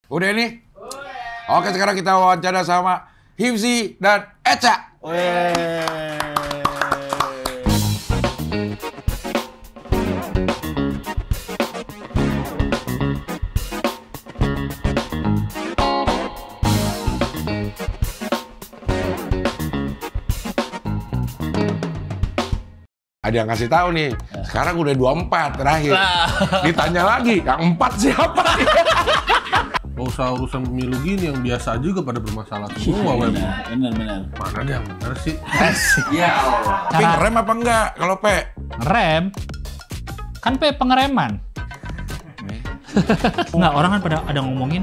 Udah nih? Oke, sekarang kita wawancara sama Hifzi dan Eca. Ada yang kasih tahu nih, sekarang udah 24 terakhir. Ditanya lagi, yang 4 siapa? Gak usah urusan pemilu gini, yang biasa juga pada bermasalah semua. Benar. Mana ada yang benar sih? Ya Allah. Tapi ngerem apa enggak kalau Pe? Ngerem? Kan pengereman. Nggak, orang kan pada ada ngomongin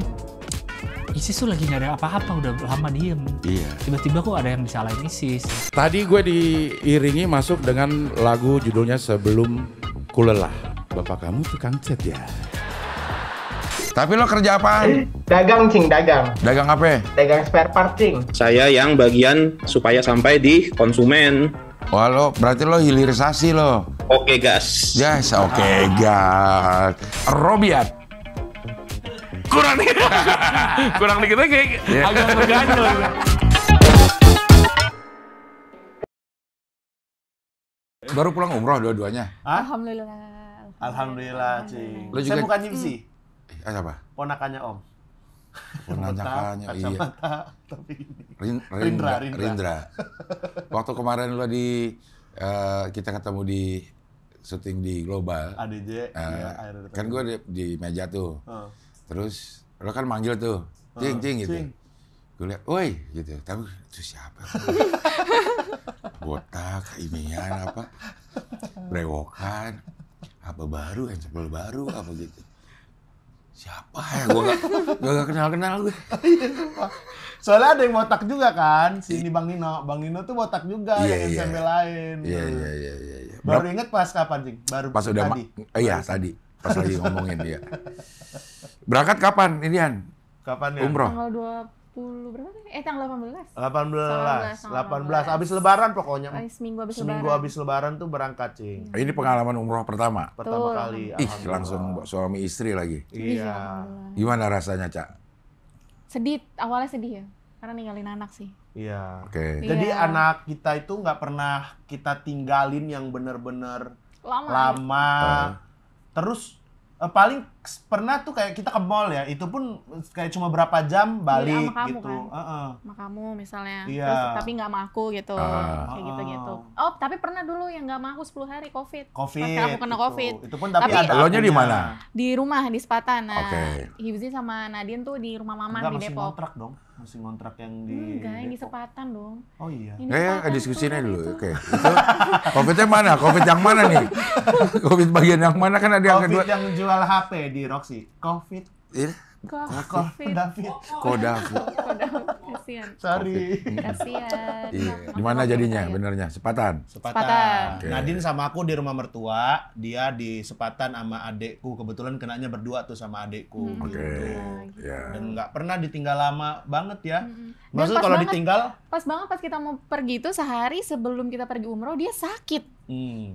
ISIS tuh lagi nggak ada apa-apa, udah lama diem. Iya. Tiba-tiba kok ada yang disalahin ISIS. Tadi gue diiringi masuk dengan lagu judulnya Sebelum Kulelah. Bapak kamu tukang cat ya? Tapi lo kerja apaan? Dagang, Cing, dagang. Dagang apa? Dagang spare part, Cing. Saya yang bagian supaya sampai di konsumen. Wah, lo berarti lo hilirisasi lo. Oke, gas. Yes, oke, gas. Robiat. Kurang nih. Kurang dikit aja kayak agak berganjol. Baru pulang umroh dua-duanya. Alhamdulillah, Cing. Lo juga- Saya bukan Yipsi, Siapa? ponakannya Om. Penanyakannya, iya. Kacamata, tapi ini. Rindra. Waktu kemarin lo kita ketemu di syuting di Global. ADJ, iya, akhirnya Kan gue di meja tuh. Oh. Terus lo kan manggil tuh, Cing gitu. Cing. Gue liat, woi gitu. Tapi itu siapa? Botak, inian apa? Brewokan, apa baru, handphone baru, apa gitu. Siapa ya? Gue gak kenal gue. Soalnya ada yang botak juga kan, si Bang Nino. Bang Nino tuh botak juga, Iya, yang iya. SMP lain. Iya. Baru inget pas kapan, Cing? Baru Pas udah tadi. iya tadi. Pas lagi ngomongin dia. Berangkat kapan, Indian? Kapan ya? Umroh. Tanggal 20 berapa nih? Tanggal 18. 18. Abis lebaran pokoknya. Seminggu habis Seminggu lebaran. habis lebaran tuh berangkat, Cing. Ini pengalaman umroh pertama. Pertama Betul. kali. Ih, alhamdulillah. langsung suami istri lagi. Iya. Alhamdulillah. Gimana rasanya, Cak? Sedih, awalnya sedih ya. Karena ninggalin anak sih. Iya. Oke. Jadi Iya. anak kita itu nggak pernah kita tinggalin yang bener-bener lama. Terus paling pernah tuh kayak kita ke mall ya, itu pun kayak cuma berapa jam balik sama kamu gitu. kan? Sama kamu misalnya. Iya. Terus tapi nggak sama aku gitu. Ah. Kayak gitu-gitu. Oh, tapi pernah dulu yang nggak sama aku 10 hari COVID. Covid. Pas aku kena gitu. COVID. Itu pun tapi Tapi- ada Lo nya di akunya. mana? Di rumah, di Sepatan. Nah, Oke. Hifzi sama Nadine tuh di rumah mama Enggak, di masih Depok. ngontrak dong. Masih ngontrak yang di Enggak, yang di Depok. Sepatan dong. Oh iya. Ini Ya, Sepatan diskusinya tuh, dulu. itu. Oke. Itu COVID-nya mana? COVID yang mana nih? COVID bagian yang mana kan ada yang Covid kedua? yang jual HP di Roxy. Covid. Ini COVID. David. Kodak. Kasihan. Sorry. Kasihan. Iya. Di mana jadinya? Benernya Sepatan. Sepatan. Oke. Nadine sama aku di rumah mertua, dia di Sepatan sama adekku. Kebetulan kenanya berdua tuh sama adekku. Oke. Gitu. Ya. Dan nggak pernah ditinggal lama banget ya. Dan Maksudnya pas kalau banget- ditinggal, Pas banget pas kita mau pergi itu sehari sebelum kita pergi umroh dia sakit.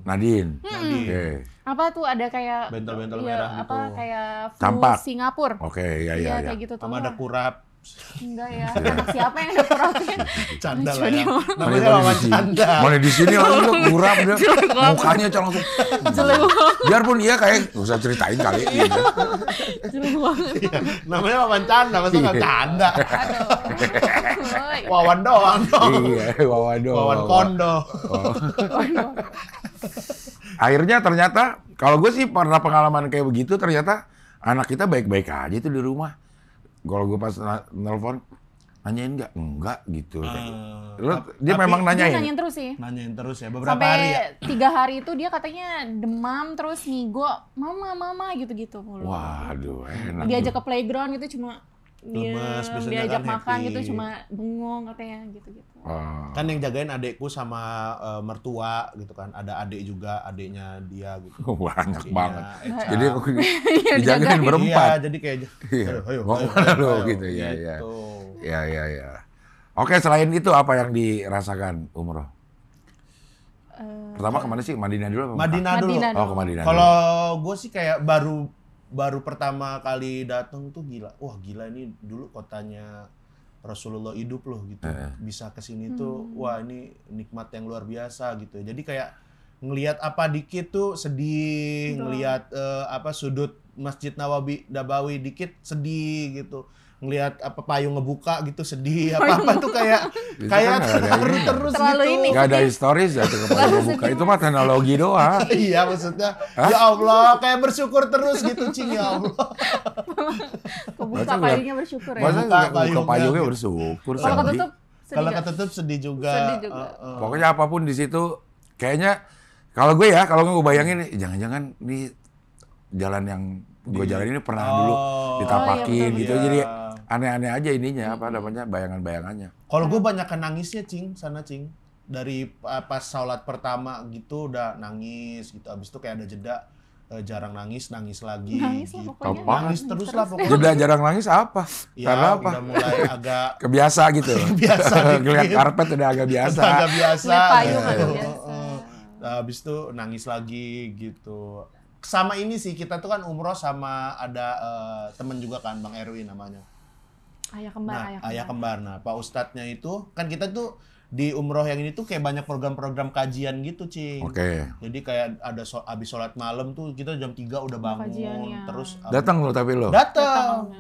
Nadine. Nadine. Oke. Apa tuh ada kayak Bentol-bentol iya, merah gitu. apa kayak flu Campak. Singapura. Oke, ya. Iya kayak gitu tuh. Sama ada kurap. Enggak ya. Anak siapa yang ada kurapnya? Canda Lucu lah ya. dia. Namanya Wawan Canda. Mana di sini langsung kurap dia. Mukanya langsung. Biarpun iya kayak nggak usah ceritain kali gitu. Jelek banget. Iya, namanya Wawan Canda, masa nggak Iya. canda. Aduh. Woi. Wawan doang dong. Iya, waduh. Wawan kondo. Akhirnya ternyata kalau gue sih pernah pengalaman kayak begitu, ternyata anak kita baik-baik aja tuh di rumah. Kalau gue pas nelpon, nanyain nggak? Enggak gitu. Dia tapi memang Dia nanyain. nanyain terus sih. Nanyain terus ya, beberapa Sampai hari ya. 3 hari itu dia katanya demam terus ngigo, mama gitu-gitu mulu. Waduh, enak. Diajak tuh. ke playground gitu cuma Lemes, diem, biasanya diajak kan makan happy. gitu cuma bengong katanya gitu-gitu. Oh. Kan yang jagain adekku sama mertua gitu kan. Ada adek juga, adeknya dia gitu. Banyak Adeknya banget. Eca. Jadi Iya, dijagain dijagain. berempat. Iya, jadi kayak Iya. ayo, Mau kemana lu gitu, ya, ya. Gitu. Ya. Oke, selain itu apa yang dirasakan umroh? Pertama kemana sih? Madinah dulu apa? Madinah dulu. Madinah Oh, ke Madinah dulu. Kalau gue sih kayak baru baru pertama kali datang tuh gila. Wah gila ini dulu kotanya Rasulullah hidup loh gitu. Bisa kesini tuh, wah ini nikmat yang luar biasa gitu. Jadi kayak ngelihat apa dikit tuh sedih, ngelihat sudut Masjid Nabawi dikit sedih gitu. Ngelihat apa payung ngebuka gitu sedih, apa tuh kayak haru terus Terlalu gitu. ini. Gak ada historis ya tuh payung ngebuka, itu mah teknologi doang. Iya maksudnya, ya Allah kayak bersyukur terus gitu Cing, ya Allah. Kebuka Masa payungnya bersyukur ya. Masa Buka nggak buka payungnya payungnya gitu. bersyukur Kalau sedih. ketutup sedih Kalau nggak? ketutup sedih juga. Sedih juga. Pokoknya apapun di situ, kayaknya kalau gue ya, kalau gue bayangin, jangan-jangan nih jalan yang gue jalan ini pernah dulu ditapakin iya, gitu, Iya. jadi aneh-aneh aja ininya, apa namanya, bayangan-bayangannya. Kalau gue banyak nangisnya Cing, sana Cing. Dari pas sholat pertama gitu udah nangis gitu. Abis itu kayak ada jeda, jarang nangis lagi. Nangis lah gitu. pokoknya. Apaan? Nangis terus lah pokoknya. Jeda jarang nangis apa? Ya, Karena apa? udah mulai agak Kebiasa gitu. Biasa dikit. Ngeliat karpet udah agak biasa. agak biasa. Ngeliat payung gitu. agak biasa. Nah, abis itu nangis lagi gitu. Sama ini sih, kita tuh kan umroh sama ada temen juga kan, Bang Erwin namanya. Ayah kembar, Nah, ayah kembar. Nah, Pak Ustadznya itu, kan kita tuh di umroh yang ini tuh kayak banyak program-program kajian gitu, Cing. Oke. Jadi kayak ada abis sholat malam tuh kita jam 3 udah bangun. Kajiannya. Terus Datang lo tapi lo. Datang.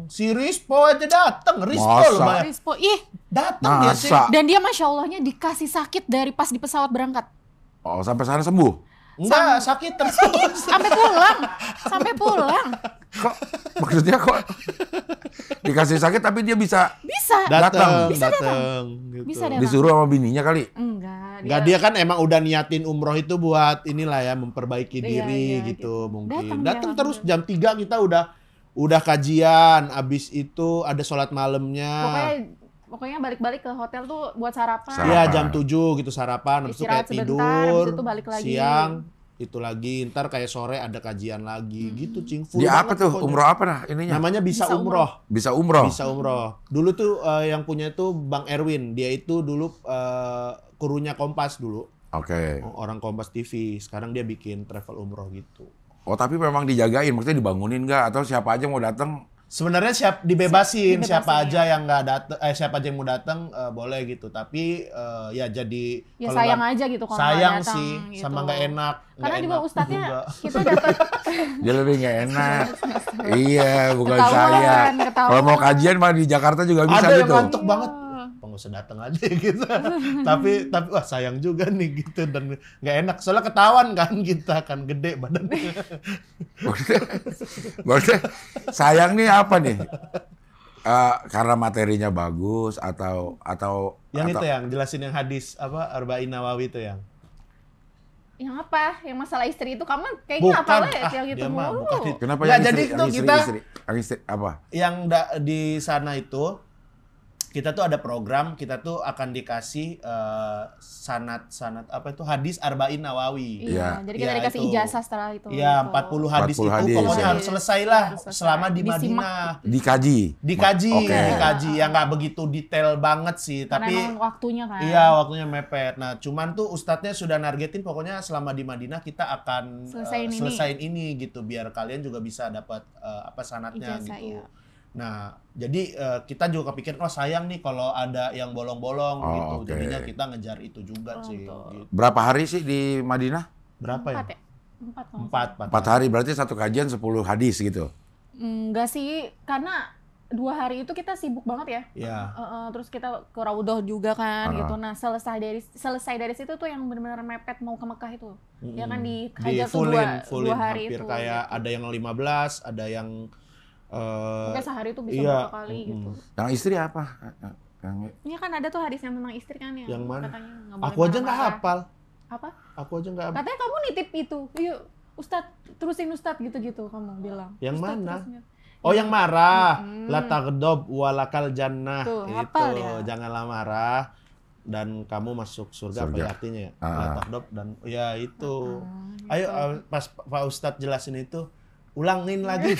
Si Rispo aja datang. Rispo loh, Masa? Mbak. Rispo, ih, Datang dia sih. Masa? dan dia masya Allahnya dikasih sakit dari pas di pesawat berangkat. Oh, sampai sana sembuh? Enggak, sakit terus. Sampai pulang. Kok? Maksudnya kok? Dikasih sakit tapi dia bisa Bisa. Datang. Bisa Gitu. Bisa datang. disuruh sama bininya kali? Enggak. Enggak, dia kan emang udah niatin umroh itu buat inilah ya, memperbaiki diri iya, gitu mungkin. Datang dia, Datang terus jam 3 kita udah kajian, abis itu ada sholat malamnya. Pokoknya balik-balik ke hotel tuh buat sarapan. Sarapan. Iya jam 7 gitu sarapan, habis itu kayak Istirahat sebentar, tidur, habis itu balik lagi. siang itu lagi, ntar kayak sore ada kajian lagi gitu Cing. Full Dia apa banget tuh? pokoknya. Umroh apa nah ininya? Namanya bisa Bisa umroh. Bisa umroh? Bisa umroh. Dulu tuh yang punya itu Bang Erwin, dia itu dulu krunya Kompas dulu. Oke. Orang Kompas TV, sekarang dia bikin travel umroh gitu. Oh tapi memang dijagain, maksudnya dibangunin nggak? Atau siapa aja mau datang? Sebenarnya dibebasin, Dibebasin, siapa aja ya. yang nggak datang, siapa aja yang mau datang boleh gitu. Tapi ya jadi Ya kalau sayang nggak- aja gitu kalau sayang nggak datang, sih, gitu. sama nggak enak. Karena nggak juga enak ustadznya juga. kita dapat Dia lebih nggak enak. Iya, bukan Ketahuan, saya. ketahuan. Kalau mau kajian mah di Jakarta juga bisa Ada yang gitu. ngantuk banget. Nggak usah datang aja gitu. tapi wah sayang juga nih gitu dan nggak enak. Soalnya ketahuan kan kita kan gede badannya. Maksudnya sayang nih apa nih? Karena materinya bagus atau Yang itu yang jelasin yang hadis apa Arba'in Nawawi itu yang. yang apa? Yang masalah istri itu kamu kayaknya apa yang dia gitu mah mulu. bukan itu. Kenapa Nggak, yang jadi istri, itu kita yang istri apa? yang di sana itu kita tuh ada program, kita tuh akan dikasih sanad apa itu hadis Arba'in Nawawi. Iya, jadi kita Ya, dikasih itu. ijazah setelah itu. Iya, gitu. 40 hadis 40 itu hadis, pokoknya ya. harus selesai lah Harus selesai. selama di Disimak. Madinah. Dikaji. Dikaji, Oke. ya nggak begitu detail banget sih, Karena tapi emang waktunya kan. iya waktunya mepet. Nah, cuman tuh ustadznya sudah nargetin pokoknya selama di Madinah kita akan Selesaiin ini gitu biar kalian juga bisa dapat sanadnya Ijazah, gitu. iya. Nah, jadi kita juga kepikiran oh sayang nih kalau ada yang bolong-bolong Oh, gitu. oke. Jadinya kita ngejar itu juga sih. betul. Gitu. Berapa hari sih di Madinah? Berapa ya? 4 ya? 4 kalau nggak 4 4 hari, berarti satu kajian 10 hadis gitu. Enggak sih, karena 2 hari itu kita sibuk banget ya. Ya. Terus kita ke Raudhah juga kan Ah. gitu. Nah, selesai dari situ tuh yang benar-benar mepet mau ke Mekah itu. Ya kan di Hajar tuh fullin 2 hari hampir itu. kayak gitu. ada yang 15, ada yang Mungkin sehari itu bisa iya, berapa kali gitu. Yang istri apa? Yang Ini kan ada tuh hadisnya tentang istri kan yang mana? katanya nggak boleh Aku aja nggak marah-marah. hafal. Apa? Aku aja nggak hafal. Katanya kamu nitip itu. Yuk, Ustadz, terusin Ustadz gitu-gitu kamu bilang. Yang Ustadz, mana? terusin. Oh, yang marah. La taghdab walakal jannah. Tuh, Itu hafal dia. janganlah marah dan kamu masuk surga, apa Surga. ya artinya ya? Ah. La taghdab dan ya itu. gitu. Ayo pas Pak Ustadz jelasin itu ulangin lagi.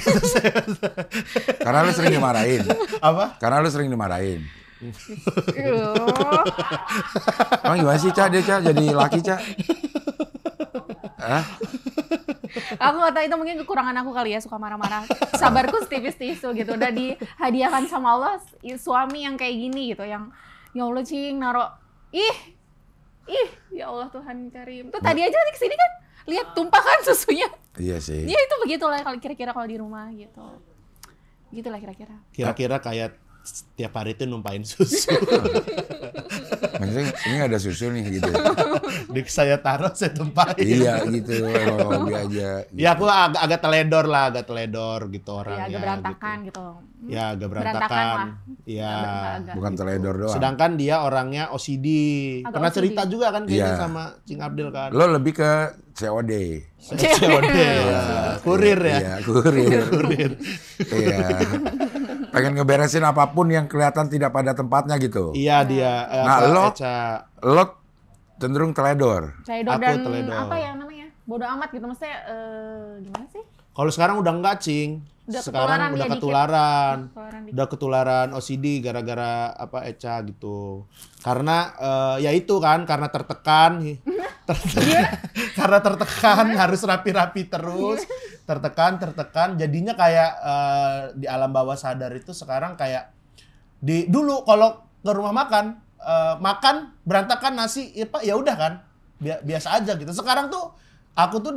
Karena lu sering dimarahin. Apa? Karena lu sering dimarahin. Yuh. Emang gimana sih, Ca? Dia, Ca, jadi laki, Ca? Hah? Aku nggak tahu itu mungkin kekurangan aku kali ya, suka marah-marah. Sabarku setipis tisu gitu. Udah dihadiahkan sama Allah suami yang kayak gini gitu, yang ya Allah Cing naro ih ya Allah Tuhan Karim. Tuh tadi aja nih kesini kan lihat tumpah kan susunya. Iya sih. Ya itu begitulah kira-kira kalau di rumah gitu. Gitulah kira-kira. Kira-kira kayak setiap hari itu numpain susu. Maksudnya ini nggak ada susu nih gitu. Saya taruh, saya tumpahin. Iya gitu, emang hobi aja. Gitu. Ya aku agak teledor gitu orangnya. Ya agak berantakan gitu. Ya agak Berantakan berantakan. lah. Ya. Bukan teledor doang. Sedangkan dia orangnya OCD. Agak Pernah OCD. cerita juga kan kayaknya Iya. sama Cing Abdel kan. Lo lebih ke COD. COD. Kurir ya. Iya, kurir. Iya. Pengen ngeberesin apapun yang kelihatan tidak pada tempatnya gitu. Iya dia. Nah, Eca. Lo cenderung teledor. Teledor Aku dan teledor. apa ya namanya? Bodoh amat gitu maksudnya gimana sih? Kalau sekarang udah enggak, Cing. Udah Sekarang ketularan udah dia dikit. ketularan. Ketularan dikit. Udah ketularan OCD gara-gara apa Eca gitu. Karena ya itu kan karena tertekan. Karena tertekan harus rapi-rapi terus. Tertekan jadinya kayak di alam bawah sadar itu sekarang kayak dulu kalau ke rumah makan makan berantakan nasi ya udah kan biasa aja gitu. Sekarang tuh aku tuh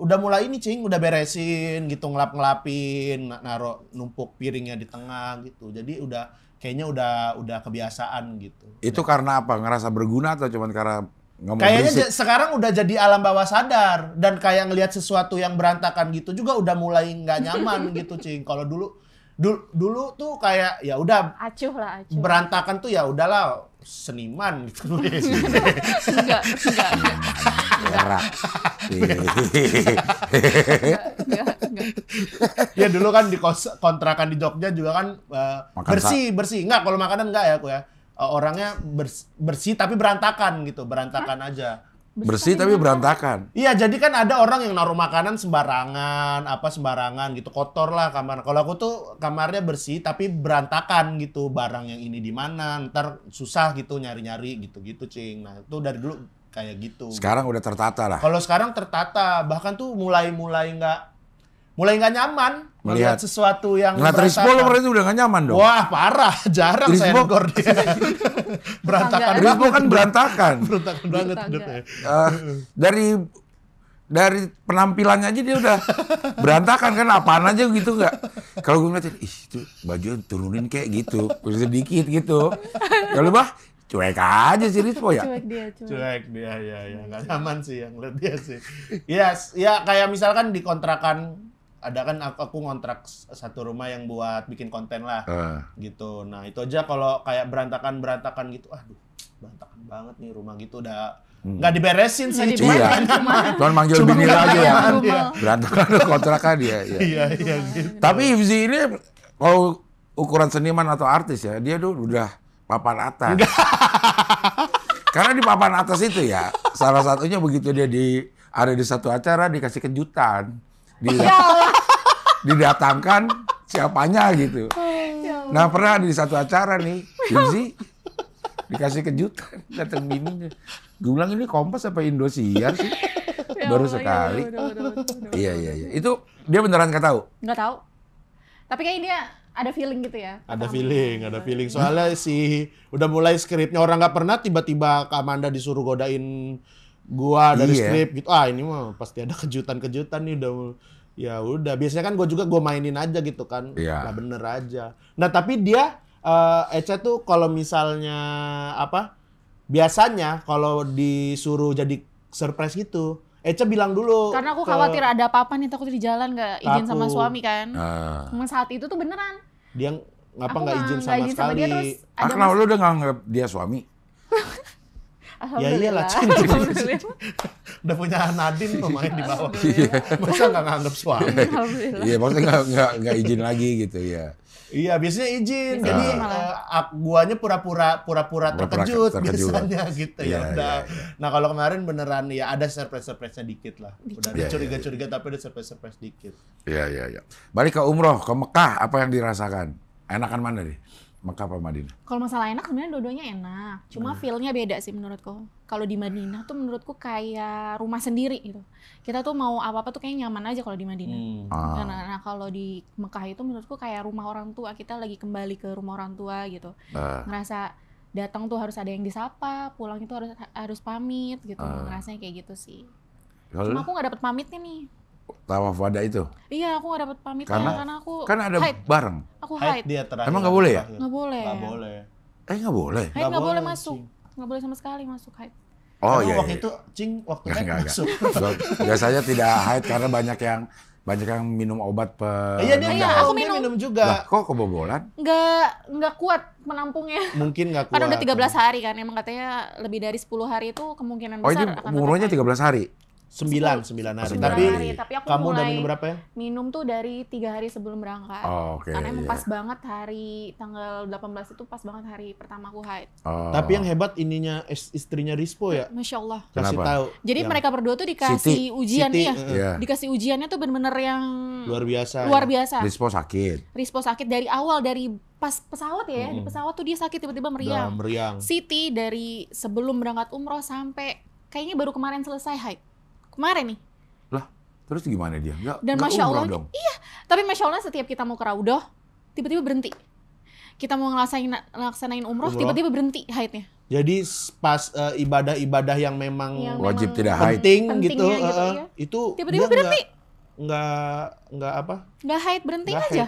udah mulai ini Cing, udah beresin gitu, ngelapin, naruh numpuk piringnya di tengah gitu. Jadi kayaknya udah kebiasaan gitu. Itu karena apa? Ngerasa berguna atau cuman karena ngomong Kayaknya berisik? sekarang udah jadi alam bawah sadar dan kayak ngelihat sesuatu yang berantakan gitu juga udah mulai nggak nyaman gitu Cing. Kalau dulu tuh kayak ya udah Acuh lah, acuh. berantakan tuh ya udahlah seniman gitu. Enggak. Berak. Enggak. Ya dulu kan di kontrakan di Jogja juga kan Makan bersih. Enggak, kalau makanan enggak ya aku ya. Orangnya bersih tapi berantakan gitu, berantakan aja. Bersih tapi berantakan. Iya, jadi kan ada orang yang naruh makanan sembarangan gitu, kotor lah kamar. Kalau aku tuh kamarnya bersih tapi berantakan gitu, barang yang ini di mana, ntar susah gitu nyari-nyari gitu Cing. Nah, itu dari dulu kayak gitu. Sekarang udah tertata lah. Kalau sekarang tertata, bahkan tuh mulai nggak nyaman melihat sesuatu yang Ngeliat Rispo lo berarti udah gak nyaman dong? Wah, parah, jarang saya Rispo- negor dia. Berantakan Enggak. Rispo kan berantakan. Berantakan banget Astaga. hidupnya. Dari penampilannya aja dia udah berantakan kan, apaan aja gitu nggak. Kalau gue ngeliatin, itu baju turunin kayak gitu, sedikit gitu. Kalau bah cuek aja sih Rispo ya. Cuek dia. Cuek dia, ya nggak nyaman sih yang lihat dia sih. Yes, ya kayak misalkan di kontrakan ada kan aku ngontrak satu rumah yang buat bikin konten lah, gitu. Nah itu aja kalau kayak berantakan gitu, aduh berantakan banget nih rumah gitu udah nggak diberesin sih, Nggak cuma Iya. nggak nyaman. Cuman manggil Cuma bini nggak lagi ya. nyaman dia. Berantakan kontrakan dia. Ya. Iya gitu. Tapi Ifzi ini kalau ukuran seniman atau artis ya, dia tuh udah papan atas. Karena di papan atas itu ya, salah satunya begitu dia ada di satu acara dikasih kejutan. Didatangkan siapanya gitu. Nah pernah di satu acara nih, Ifzi dikasih kejutan, datang bininya. Gue bilang ini Kompas apa Indosiar sih? Baru sekali. Iya. Itu dia beneran nggak tahu? Nggak tahu. Tapi kayaknya dia ada feeling gitu ya. Ada feeling. Soalnya sih udah mulai skripnya orang nggak pernah tiba-tiba Kak Amanda disuruh godain gua dari Iya. skrip gitu. Ini mah pasti ada kejutan nih udah. Biasanya kan gua mainin aja gitu kan. Iya. Nggak bener aja. Nah tapi dia Eca tuh kalau misalnya biasanya kalau disuruh jadi surprise gitu, Eca bilang dulu. Karena aku khawatir ada apa-apa nih, takut di jalan nggak izin sama Takut. suami kan. Ah. Emang saat itu tuh beneran. Dia ngapa Aku nggak izin sama izin sama sekali? dia, terus ada Kenapa lu udah nganggap dia suami? Ya iyalah, Cin. Alhamdulillah. Udah punya Nadine tuh main di bawah. Masa nggak nganggap suami? Alhamdulillah. Iya, maksudnya nggak izin lagi gitu ya. Iya, biasanya izin. Biasanya Jadi izin malah. guanya pura-pura terkejut biasanya gitu Iya, ya udah. iya. Nah, kalau kemarin beneran ya ada surprise-nya dikit lah. Udah ada Iya, curiga-curiga tapi ada surprise dikit. Iya. Balik ke umroh, ke Mekah, apa yang dirasakan? Enakan mana nih? Mekah apa Madinah? Kalau masalah enak sebenarnya dua-duanya enak. Cuma Nah. feel-nya beda sih menurutku. Kalau di Madinah tuh menurutku kayak rumah sendiri gitu. Kita tuh mau apa-apa tuh kayak nyaman aja kalau di Madinah. Nah, kalau di Mekah itu menurutku kayak rumah orang tua. Kita lagi kembali ke rumah orang tua gitu. Ngerasa datang tuh harus ada yang disapa, pulang itu harus pamit gitu. Ngerasanya kayak gitu sih. Cuma aku nggak dapet pamitnya nih. Tawaf wada itu? Iya, aku nggak dapet pamitnya karena aku kan ada haid. bareng. Aku Haid haid. dia terakhir. Emang nggak boleh ya? Nggak boleh. Nggak boleh. Nggak boleh? Haid nggak boleh boleh, masuk. Cing. Nggak boleh sama sekali masuk haid. Oh Emang iya. waktu itu Cing waktu haid Enggak. masuk. Biasanya tidak haid karena banyak yang minum obat Iya dia Iya, tahu, aku dia minum. minum juga. Lah, kok kebobolan? Nggak kuat menampungnya. Mungkin nggak kuat. Kan udah 13 hari kan, emang katanya lebih dari 10 hari itu kemungkinan Oh, ini besar akan umurnya tetap haid. 13 hari? 9 hari. 9 Tapi hari, tapi aku kamu udah mulai minum berapa ya? minum tuh dari 3 hari sebelum berangkat. Oh, oke, Karena emang iya. pas banget hari tanggal 18 itu pas banget hari pertama aku haid. Oh. Tapi yang hebat ininya istrinya Rispo ya. Masya Allah. Kasih Kenapa? tahu. Jadi yang mereka berdua tuh Siti. dikasih ujian Siti, ya. Iya. Dikasih ujiannya tuh bener-bener yang luar biasa. luar biasa. Rispo sakit. Rispo sakit dari awal, dari pas pesawat ya. Di pesawat tuh dia sakit tiba-tiba Udah meriang. meriang. Siti dari sebelum berangkat umroh sampai kayaknya baru kemarin selesai haid. Kemarin nih. Lah, terus gimana dia? Dan Masya umroh Allah, dong? iya. Tapi Masya Allah setiap kita mau ke Raudoh, tiba-tiba berhenti. Kita mau ngelaksanain umroh, tiba-tiba berhenti haidnya. Jadi pas ibadah-ibadah yang memang Yang Wajib memang tidak haid. penting pentingnya gitu, gitu, iya. itu Tiba-tiba dia berhenti. nggak apa? Nggak haid, berhenti Nggak aja.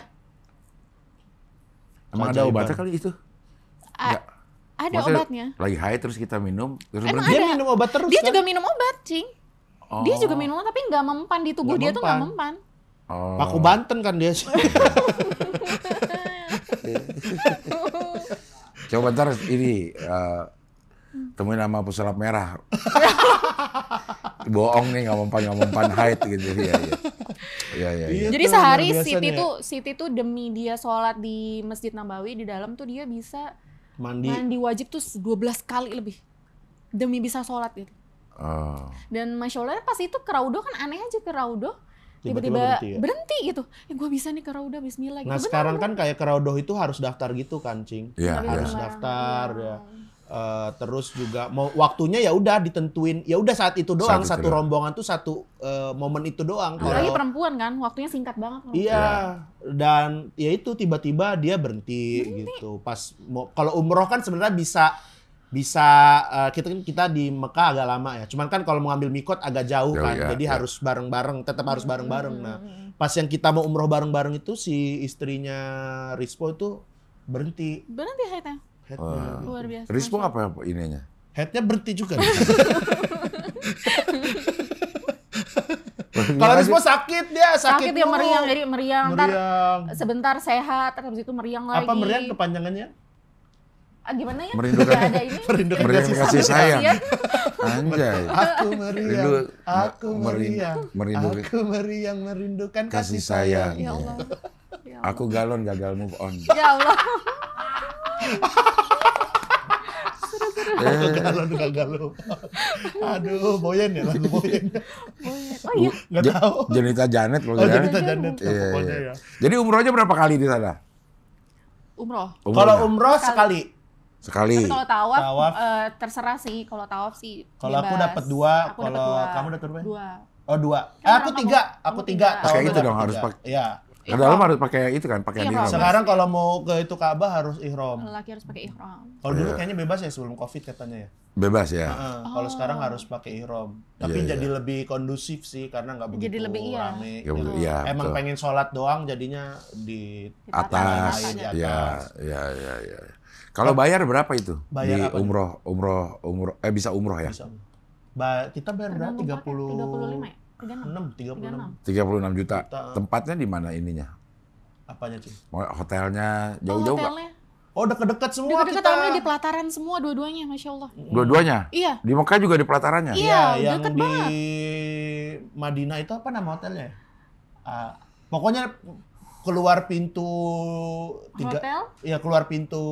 Emang ada Keajaiban. obatnya kali itu? Nggak. Ada Maksudnya obatnya. Lagi haid terus kita minum, terus Emang berhenti. Dia ada. minum obat terus Dia kan? juga minum obat, Cing. Oh. Dia juga minum obat, tapi nggak mempan di tubuh Nggak dia tuh nggak mempan. mempan. Oh. Paku Banten kan dia. Coba ntar ini temuin nama pesulap merah. Bohong nih, nggak mempan haid gitu. Iya. Iya. Jadi tuh, sehari luar biasanya. Siti tuh demi dia sholat di Masjid Nabawi di dalam tuh dia bisa Mandi. mandi wajib tuh 12 kali lebih demi bisa sholat gitu. Oh. Dan Masya Allah pas itu ke Raudoh kan aneh aja ke Raudoh Tiba-tiba tiba-tiba berhenti ya? gitu. Gue bisa nih ke Raudoh Bismillah gitu. Nah sekarang kan kayak ke Raudoh itu harus daftar gitu kan, Cing. Iya, Harus iya. daftar ya. Terus juga mau waktunya ya udah ditentuin, ya udah saat itu doang, Saat itu satu doang. rombongan tuh satu momen itu doang. Apalagi Kalau- perempuan kan, waktunya singkat banget loh. Iya, dan ya itu tiba-tiba dia berhenti gitu. Pas kalau umroh kan sebenarnya bisa kita di Mekah agak lama ya. Cuman kan kalau mau ngambil mikot agak jauh Jauh, kan. ya, Jadi ya. harus bareng-bareng, tetap harus bareng-bareng. Nah, pas yang kita mau umroh bareng-bareng itu si istrinya Rispo itu berhenti. Berhenti haidnya. Headnya. Luar biasa. Rispo Masya apa ininya? Headnya berhenti juga. Kalau Rispo sakit dia, Sakit dia dulu. meriang, jadi meriang. Ntar Meriang. sebentar sehat, terus habis itu meriang lagi. Apa meriang kepanjangannya? Gimana ya? Merindukan- Nggak ada ini. Merindukan Meriang kasih sayang. Kasihan. Anjay. Aku meriang, Rindu- aku merin- meriang, merindukan- aku meriang merindukan Kasih kasih sayang. sayang. Ya Allah. Ya Allah. Aku galon gagal move on. Ya Allah. Aku galon gagal lupa. Aduh, Boyen ya lagu Boyen. Oh iya. Nggak tahu. Jenita Janet kalau Oh, ya. Janita Janet Iya, pokoknya iya. ya. Jadi umrohnya berapa kali di sana? Umroh. Kalau umroh sekali. Sekali. Tapi kalau tawaf, Tawaf. terserah sih. Kalau tawaf sih Kalau aku bebas. dapat 2, Aku dapat kalau 2. kamu dapat berapa? 2. Oh 2. Kan Aku kamu- 3. kamu Aku 3. tiga. Pakai itu dong, harus pakai. Iya. Ke dalam harus pakai itu kan, pakai Ihram. ihram. Sekarang kalau mau ke itu Ka'bah harus ihram. Laki harus pakai ihram. Kalau dulu Iya. kayaknya bebas ya sebelum Covid katanya ya. Bebas ya. Kalau sekarang harus pakai ihram. Tapi Iya, jadi iya. lebih kondusif sih karena nggak begitu Jadi lebih, iya. rame. Ya, betul. Iya, Emang betul. pengen sholat doang jadinya di Ditata Atas. Di aja. atas. Ya. Kalau bayar berapa itu? Bayar Di apa? umroh bisa umroh ya? bisa. Kita bayar berapa? Tergantung paket, 30 35 ya? 36. 36 36 juta. Juta. Tempatnya di mana ininya? apanya sih? Mau hotelnya Oh, jauh-jauh nggak? hotelnya. Oh, deket-deket semua Deket-deket kita. alhamdulillah di pelataran semua dua-duanya, Masya Allah. Dua-duanya? Iya. Di Mekah juga di pelatarannya? Iya, yang deket di banget. Madinah itu apa nama hotelnya? Pokoknya keluar pintu Hotel? Iya, keluar pintu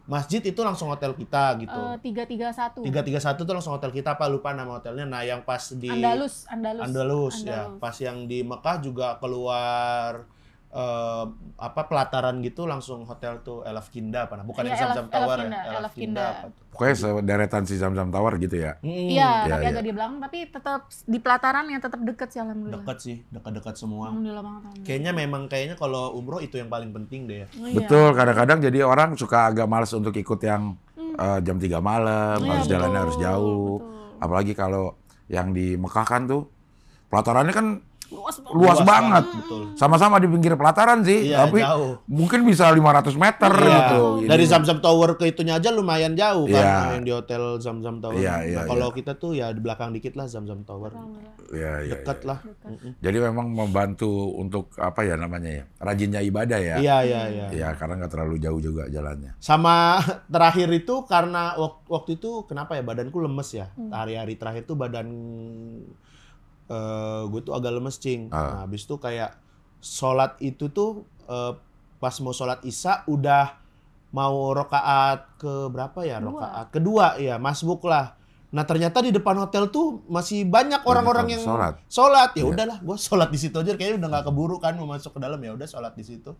masjid itu langsung hotel kita gitu. 331. 331 tuh langsung hotel kita, apa lupa nama hotelnya. Nah, yang pas di Andalus. Andalus ya. Pas yang di Mekah juga keluar pelataran gitu langsung hotel tuh Elaf Kinda apa? Bukan Iya, yang Zamzam Tower Kinda, ya. Elaf Kinda. apa tuh? Pokoknya sederetan si Zamzam Tower gitu ya. Iya, Iya, tapi iya. agak di belakang, tapi tetap di pelataran yang tetap deket sih alhamdulillah. Deket sih, dekat-dekat semua. Alhamdulillah banget. Alhamdulillah. Kayaknya kalau umroh itu yang paling penting deh ya. Oh, iya. Betul, kadang-kadang jadi orang suka agak malas untuk ikut yang jam 3 malam, Iya, harus jalannya betul, harus jauh. betul. Apalagi kalau yang di Mekah kan tuh pelatarannya kan Luas banget. luas banget. Betul. Sama-sama di pinggir pelataran sih, Iya, tapi jauh. mungkin bisa 500 meter Iya. gitu. Dari Ini. Zamzam Tower ke itunya aja lumayan jauh kan, Iya. yang di hotel Zamzam Tower. Iya, iya, Nah, kalau iya. kita tuh ya di belakang dikit lah Zamzam Tower. Iya, iya, Dekat iya. lah. Jadi memang membantu untuk apa ya namanya ya, rajinnya ibadah ya. Iya, iya, iya. Iya, karena nggak terlalu jauh juga jalannya. Sama terakhir itu karena waktu itu kenapa ya badanku lemes ya. Hari-hari terakhir tuh badan gue tuh agak lemes, Cing. Nah, habis itu kayak sholat itu tuh pas mau sholat Isya udah mau rokaat ke berapa ya? Rokaat kedua ya, masbuk lah. Nah, ternyata di depan hotel tuh masih banyak orang-orang yang sholat. Ya udahlah, gue sholat di situ aja. Kayaknya udah nggak keburu kan mau masuk ke dalam, ya udah sholat di situ.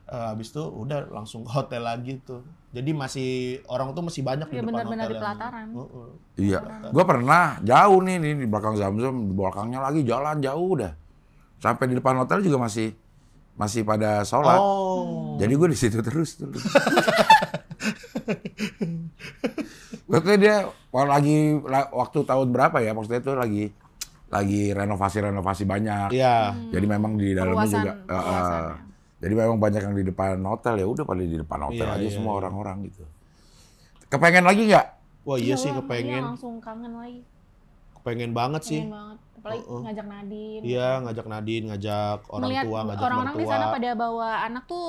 Habis itu udah langsung ke hotel lagi tuh. Jadi orang tuh masih banyak di Iya, depan benar-benar hotel. di pelataran. Iya, gua pernah jauh nih di belakang Zamzam, di belakangnya lagi jalan jauh dah. Sampai di depan hotel juga masih pada sholat. Oh. Jadi gue di situ terus. Waktu dia waktu tahun berapa ya? Maksudnya itu lagi renovasi banyak. Iya. Jadi memang di dalamnya juga. Perluasan. Jadi memang banyak yang di depan hotel, ya udah pada di depan hotel Iya, aja iya, semua iya. orang-orang gitu. Kepengen lagi nggak? Wah iya sih Iya, kepengen. langsung kangen lagi. Kepengen banget sih. Pengen banget. Apalagi ngajak Nadine. Iya, ngajak Nadine, ngajak orang Melihat tua, ngajak orang-orang di mertua. sana pada bawa anak tuh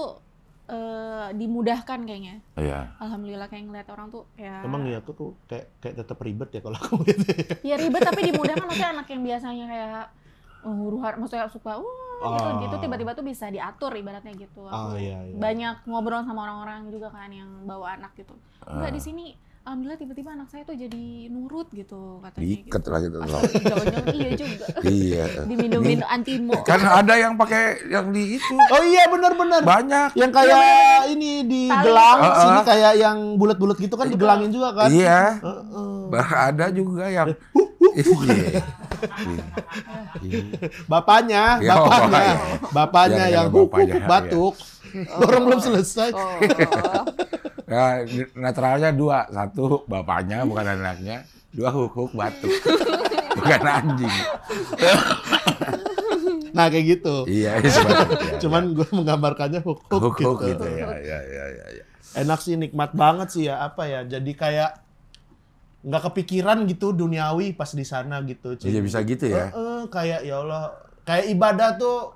dimudahkan kayaknya. Iya. Alhamdulillah kayak ngeliat orang tuh ya. Emang ya aku tuh kayak tetap ribet ya kalau aku gitu. Ya ribet tapi dimudahkan, maksudnya anak yang biasanya kayak huru-hara, maksudnya suka gitu tiba-tiba tuh bisa diatur ibaratnya gitu. Aku iya, iya. banyak ngobrol sama orang-orang juga kan yang bawa anak gitu. Enggak, di sini alhamdulillah tiba-tiba anak saya tuh jadi nurut gitu katanya. Diikat lah gitu. Jangan-jangan iya juga. Iya. Diminumin antimo. Kan ada yang pakai yang di itu. Oh iya benar-benar. Banyak. Yang kayak ini di Tali. gelang, sini kayak yang bulat-bulat gitu kan digelangin juga kan? Iya. Ada juga yang iya. Bapaknya Ya, bapaknya Ya, yang bapaknya, batuk. Orang belum selesai. Ya, netralnya 2. 1 bapaknya bukan anaknya. 2 huk batuk. Bukan anjing. Nah kayak gitu. Iya, sebatuk, ya, Cuman gue menggambarkannya huk gitu. Ya. Enak sih, nikmat banget sih ya, apa ya, jadi kayak nggak kepikiran gitu duniawi pas di sana gitu. Iya bisa gitu ya. Kayak ya Allah, kayak ibadah tuh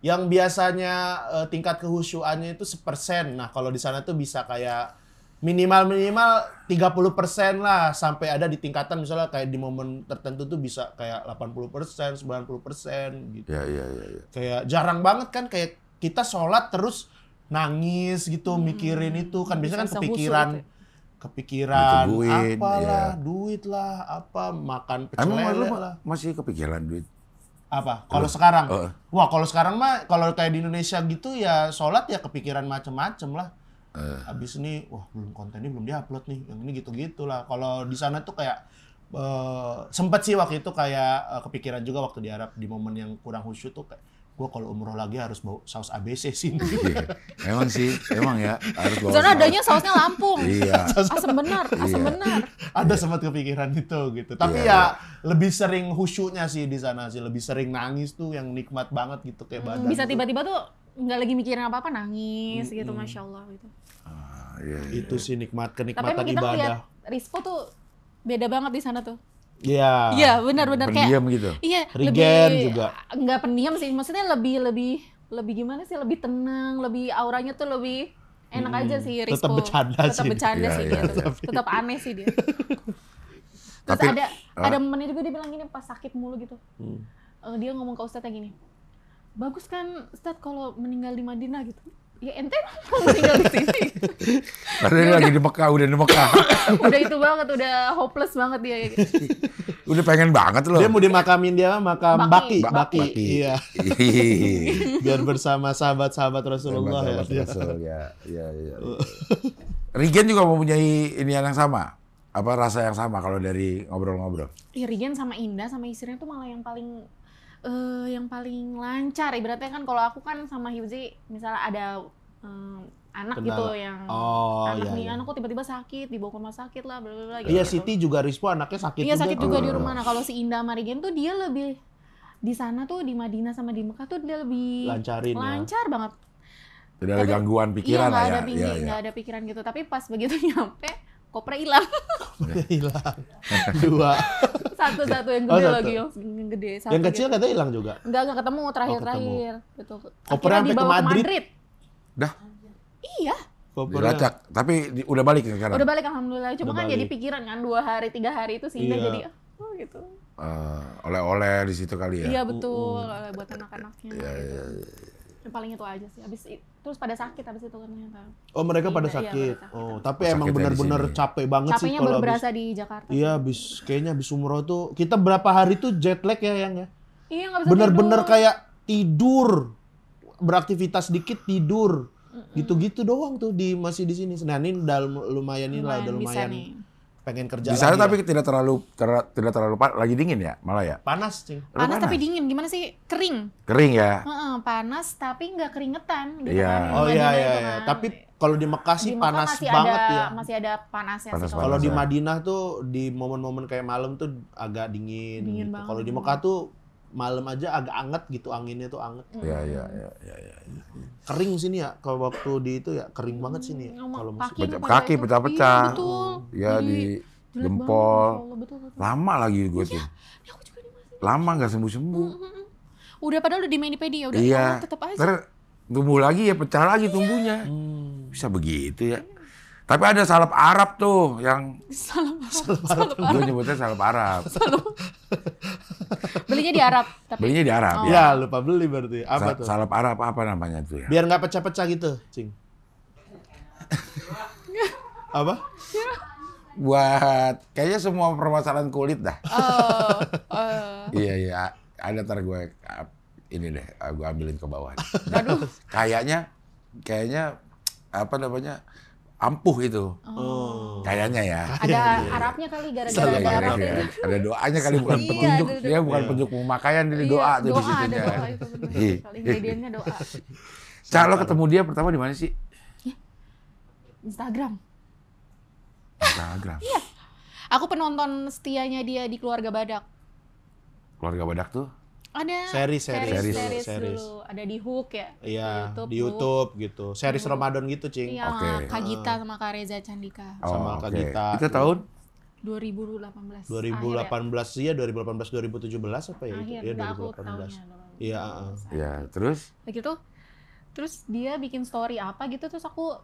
yang biasanya tingkat kehusyuannya itu 1%. Nah kalau di sana tuh bisa kayak minimal 30% lah, sampai ada di tingkatan misalnya kayak di momen tertentu tuh bisa kayak 80%, 90% gitu. Iya. Kayak jarang banget kan kayak kita sholat terus nangis gitu mikirin itu kan biasanya kan Bisa kepikiran Butuh duit, apalah, iya. duit lah, apa makan pecel Emang lu lele lah. masih kepikiran duit? Apa? Kalau sekarang? Heeh. Wah, kalau sekarang mah kalau kayak di Indonesia gitu ya sholat ya kepikiran macem-macem lah. Habis ini, wah kontennya belum diupload nih, yang ini gitu-gitu lah. Kalau di sana tuh kayak sempet sih waktu itu kayak kepikiran juga waktu di Arab di momen yang kurang khusyuk tuh kayak gue kalau umroh lagi harus bawa saus ABC sini. Iya. Emang sih, emang ya harus bawa. Soalnya adanya sausnya Lampung. Iya. Asam benar. Ada sempat kepikiran itu gitu. Tapi ya lebih sering khusyuknya sih di sana sih, lebih sering nangis tuh yang nikmat banget gitu kayak badan. Bisa tuh. tiba-tiba tuh nggak lagi mikirin apa-apa, nangis gitu, masya Allah gitu. Iya. Itu sih Tapi kenikmatan emang kita ibadah. ngeliat Rispo tuh beda banget di sana tuh. Iya. Iya, benar-benar kayak. Pendiam gitu. Iya, Regen lebih juga. nggak pendiam sih, maksudnya lebih gimana sih? Lebih tenang, lebih auranya tuh lebih enak aja sih Rispo. Tetap bercanda Tetap sih. bercanda Iya, sih iya, dia. Tetap aneh sih dia. Terus Tapi, ada momennya juga dia bilang gini pas sakit mulu gitu. Dia ngomong ke Ustadz yang gini. Bagus kan Ustadz kalau meninggal di Madinah gitu. ya ente mau tinggal di sini. Padahal dia lagi di Mekah, udah di Mekah. Udah itu banget, udah hopeless banget dia. Udah pengen banget loh. Dia mau dimakamin dia makam Baki. Baki. Iya. Biar bersama sahabat-sahabat Rasulullah ya. Rasul, ya. Regen juga mempunyai ini yang sama. Apa rasa yang sama kalau dari ngobrol-ngobrol? Ya Regen sama Indah sama istrinya tuh malah yang paling lancar. Ibaratnya kan kalau aku kan sama Hifzi misalnya ada anak Kendala. gitu yang anakku tiba-tiba sakit, dibawa ke rumah sakit lah bla bla bla gitu. Iya, Siti juga Rispo anaknya sakit Iya, juga. sakit juga di rumah. Nah, kalau si Indah sama Regen tuh dia lebih di sana tuh di Madinah sama di Mekah tuh dia lebih lancar banget. Tidak ada gangguan pikiran lah ya. Nggak ada pikiran gitu. Tapi pas begitu nyampe, kopra hilang. Hilang. 2. Satu yang gede lagi yang gede. Satu Yang kecil gitu. katanya hilang juga. Enggak ketemu terakhir. Betul. Kopernya Akhirnya sampai ke dibawa Madrid. Dah, Iya. dilacak. Tapi udah balik sekarang. Udah balik alhamdulillah. Cuma Udah kan balik. jadi pikiran kan 2 hari 3 hari itu sih Indah Iya. jadi gitu. Oleh-oleh di situ kali ya. Iya betul buat anak-anaknya. Gitu. Yang paling itu aja sih. Terus pada sakit habis itu kan ternyata. Oh, mereka pada Iya, sakit. pada sakit. Oh, tapi Sakitnya emang di benar-benar sini. capek banget sih Capeknya kalau baru habis. berasa di Jakarta. Iya, kayaknya habis umroh tuh kita berapa hari tuh jet lag ya yang ya. Iya nggak bisa Bener-bener tidur. kayak tidur, beraktivitas dikit tidur, gitu-gitu doang tuh masih di sini. Nah ini udah lumayan bisa lumayan nih. pengen kerja Di sana lagi tapi ya. tidak terlalu Oh, lagi dingin ya malah ya. Panas cing. Panas tapi dingin, gimana sih? Kering. Kering ya. Panas tapi nggak keringetan gitu Iya. kan. Oh Madinah iya itu iya. kan. Tapi kalau di Mekah sih Di Mekah panas masih banget ada, ya. Masih ada panasnya Panas sih. banget. Kalau di ya. Madinah tuh di momen-momen kayak malam tuh agak dingin. Dingin gitu. banget. Kalau di Mekah tuh malam aja agak anget gitu, anginnya tuh anget. Iya. Kering sini ya, kalau waktu di itu ya kering banget sini ya. Kalau musim. Kaki pecah-pecah. Iya, betul. Ya Jadi, di jelek jempol. banget, Masya Allah, betul. Lama lagi gue tuh. Ini aku juga dimasukin. Lama nggak sembuh-sembuh. Udah padahal udah di mani-pedi ya udah Iya. tetap aja. Ntar tumbuh lagi ya pecah lagi tumbuhnya. Bisa begitu ya. Tapi ada salep Arab tuh yang gue nyebutnya salep Arab. Belinya di Arab tapi Belinya di Arab ya. Ya lupa beli berarti. Apa tuh? Salep Arab apa namanya tuh ya? Biar nggak pecah-pecah gitu, cing. Apa? Buat kayaknya semua permasalahan kulit dah. oh. Iya. Ada ntar gue ini deh, gue ambilin ke bawah. Kayaknya apa namanya ampuh itu. Oh. Kayaknya ya. Ada Arabnya kali gara-gara ada Arab itu. Ada doanya kali bukan Iya, petunjuk. ada Dia bukan petunjuk pemakaian, jadi doa tuh di situnya. Ada doa itu benar. Ingredientnya doa. Cak, lo ketemu dia pertama di mana sih? Instagram. Instagram. Iya. Aku penonton setianya dia di Keluarga Badak. Keluarga Badak tuh? Ada Series. dulu. Ada di Hook ya. Iya, di Hook. YouTube gitu. Series Ramadan gitu, cing. Iya, Oke. Kak Gita sama Kak Reza Candika. Sama Kak Gita. Itu tahun? 2018. 2018 iya 2018 2017 apa ya? Akhir, Iya enggak aku 2018. tahunnya. Iya, Ya, terus? Gitu. Terus dia bikin story apa gitu terus aku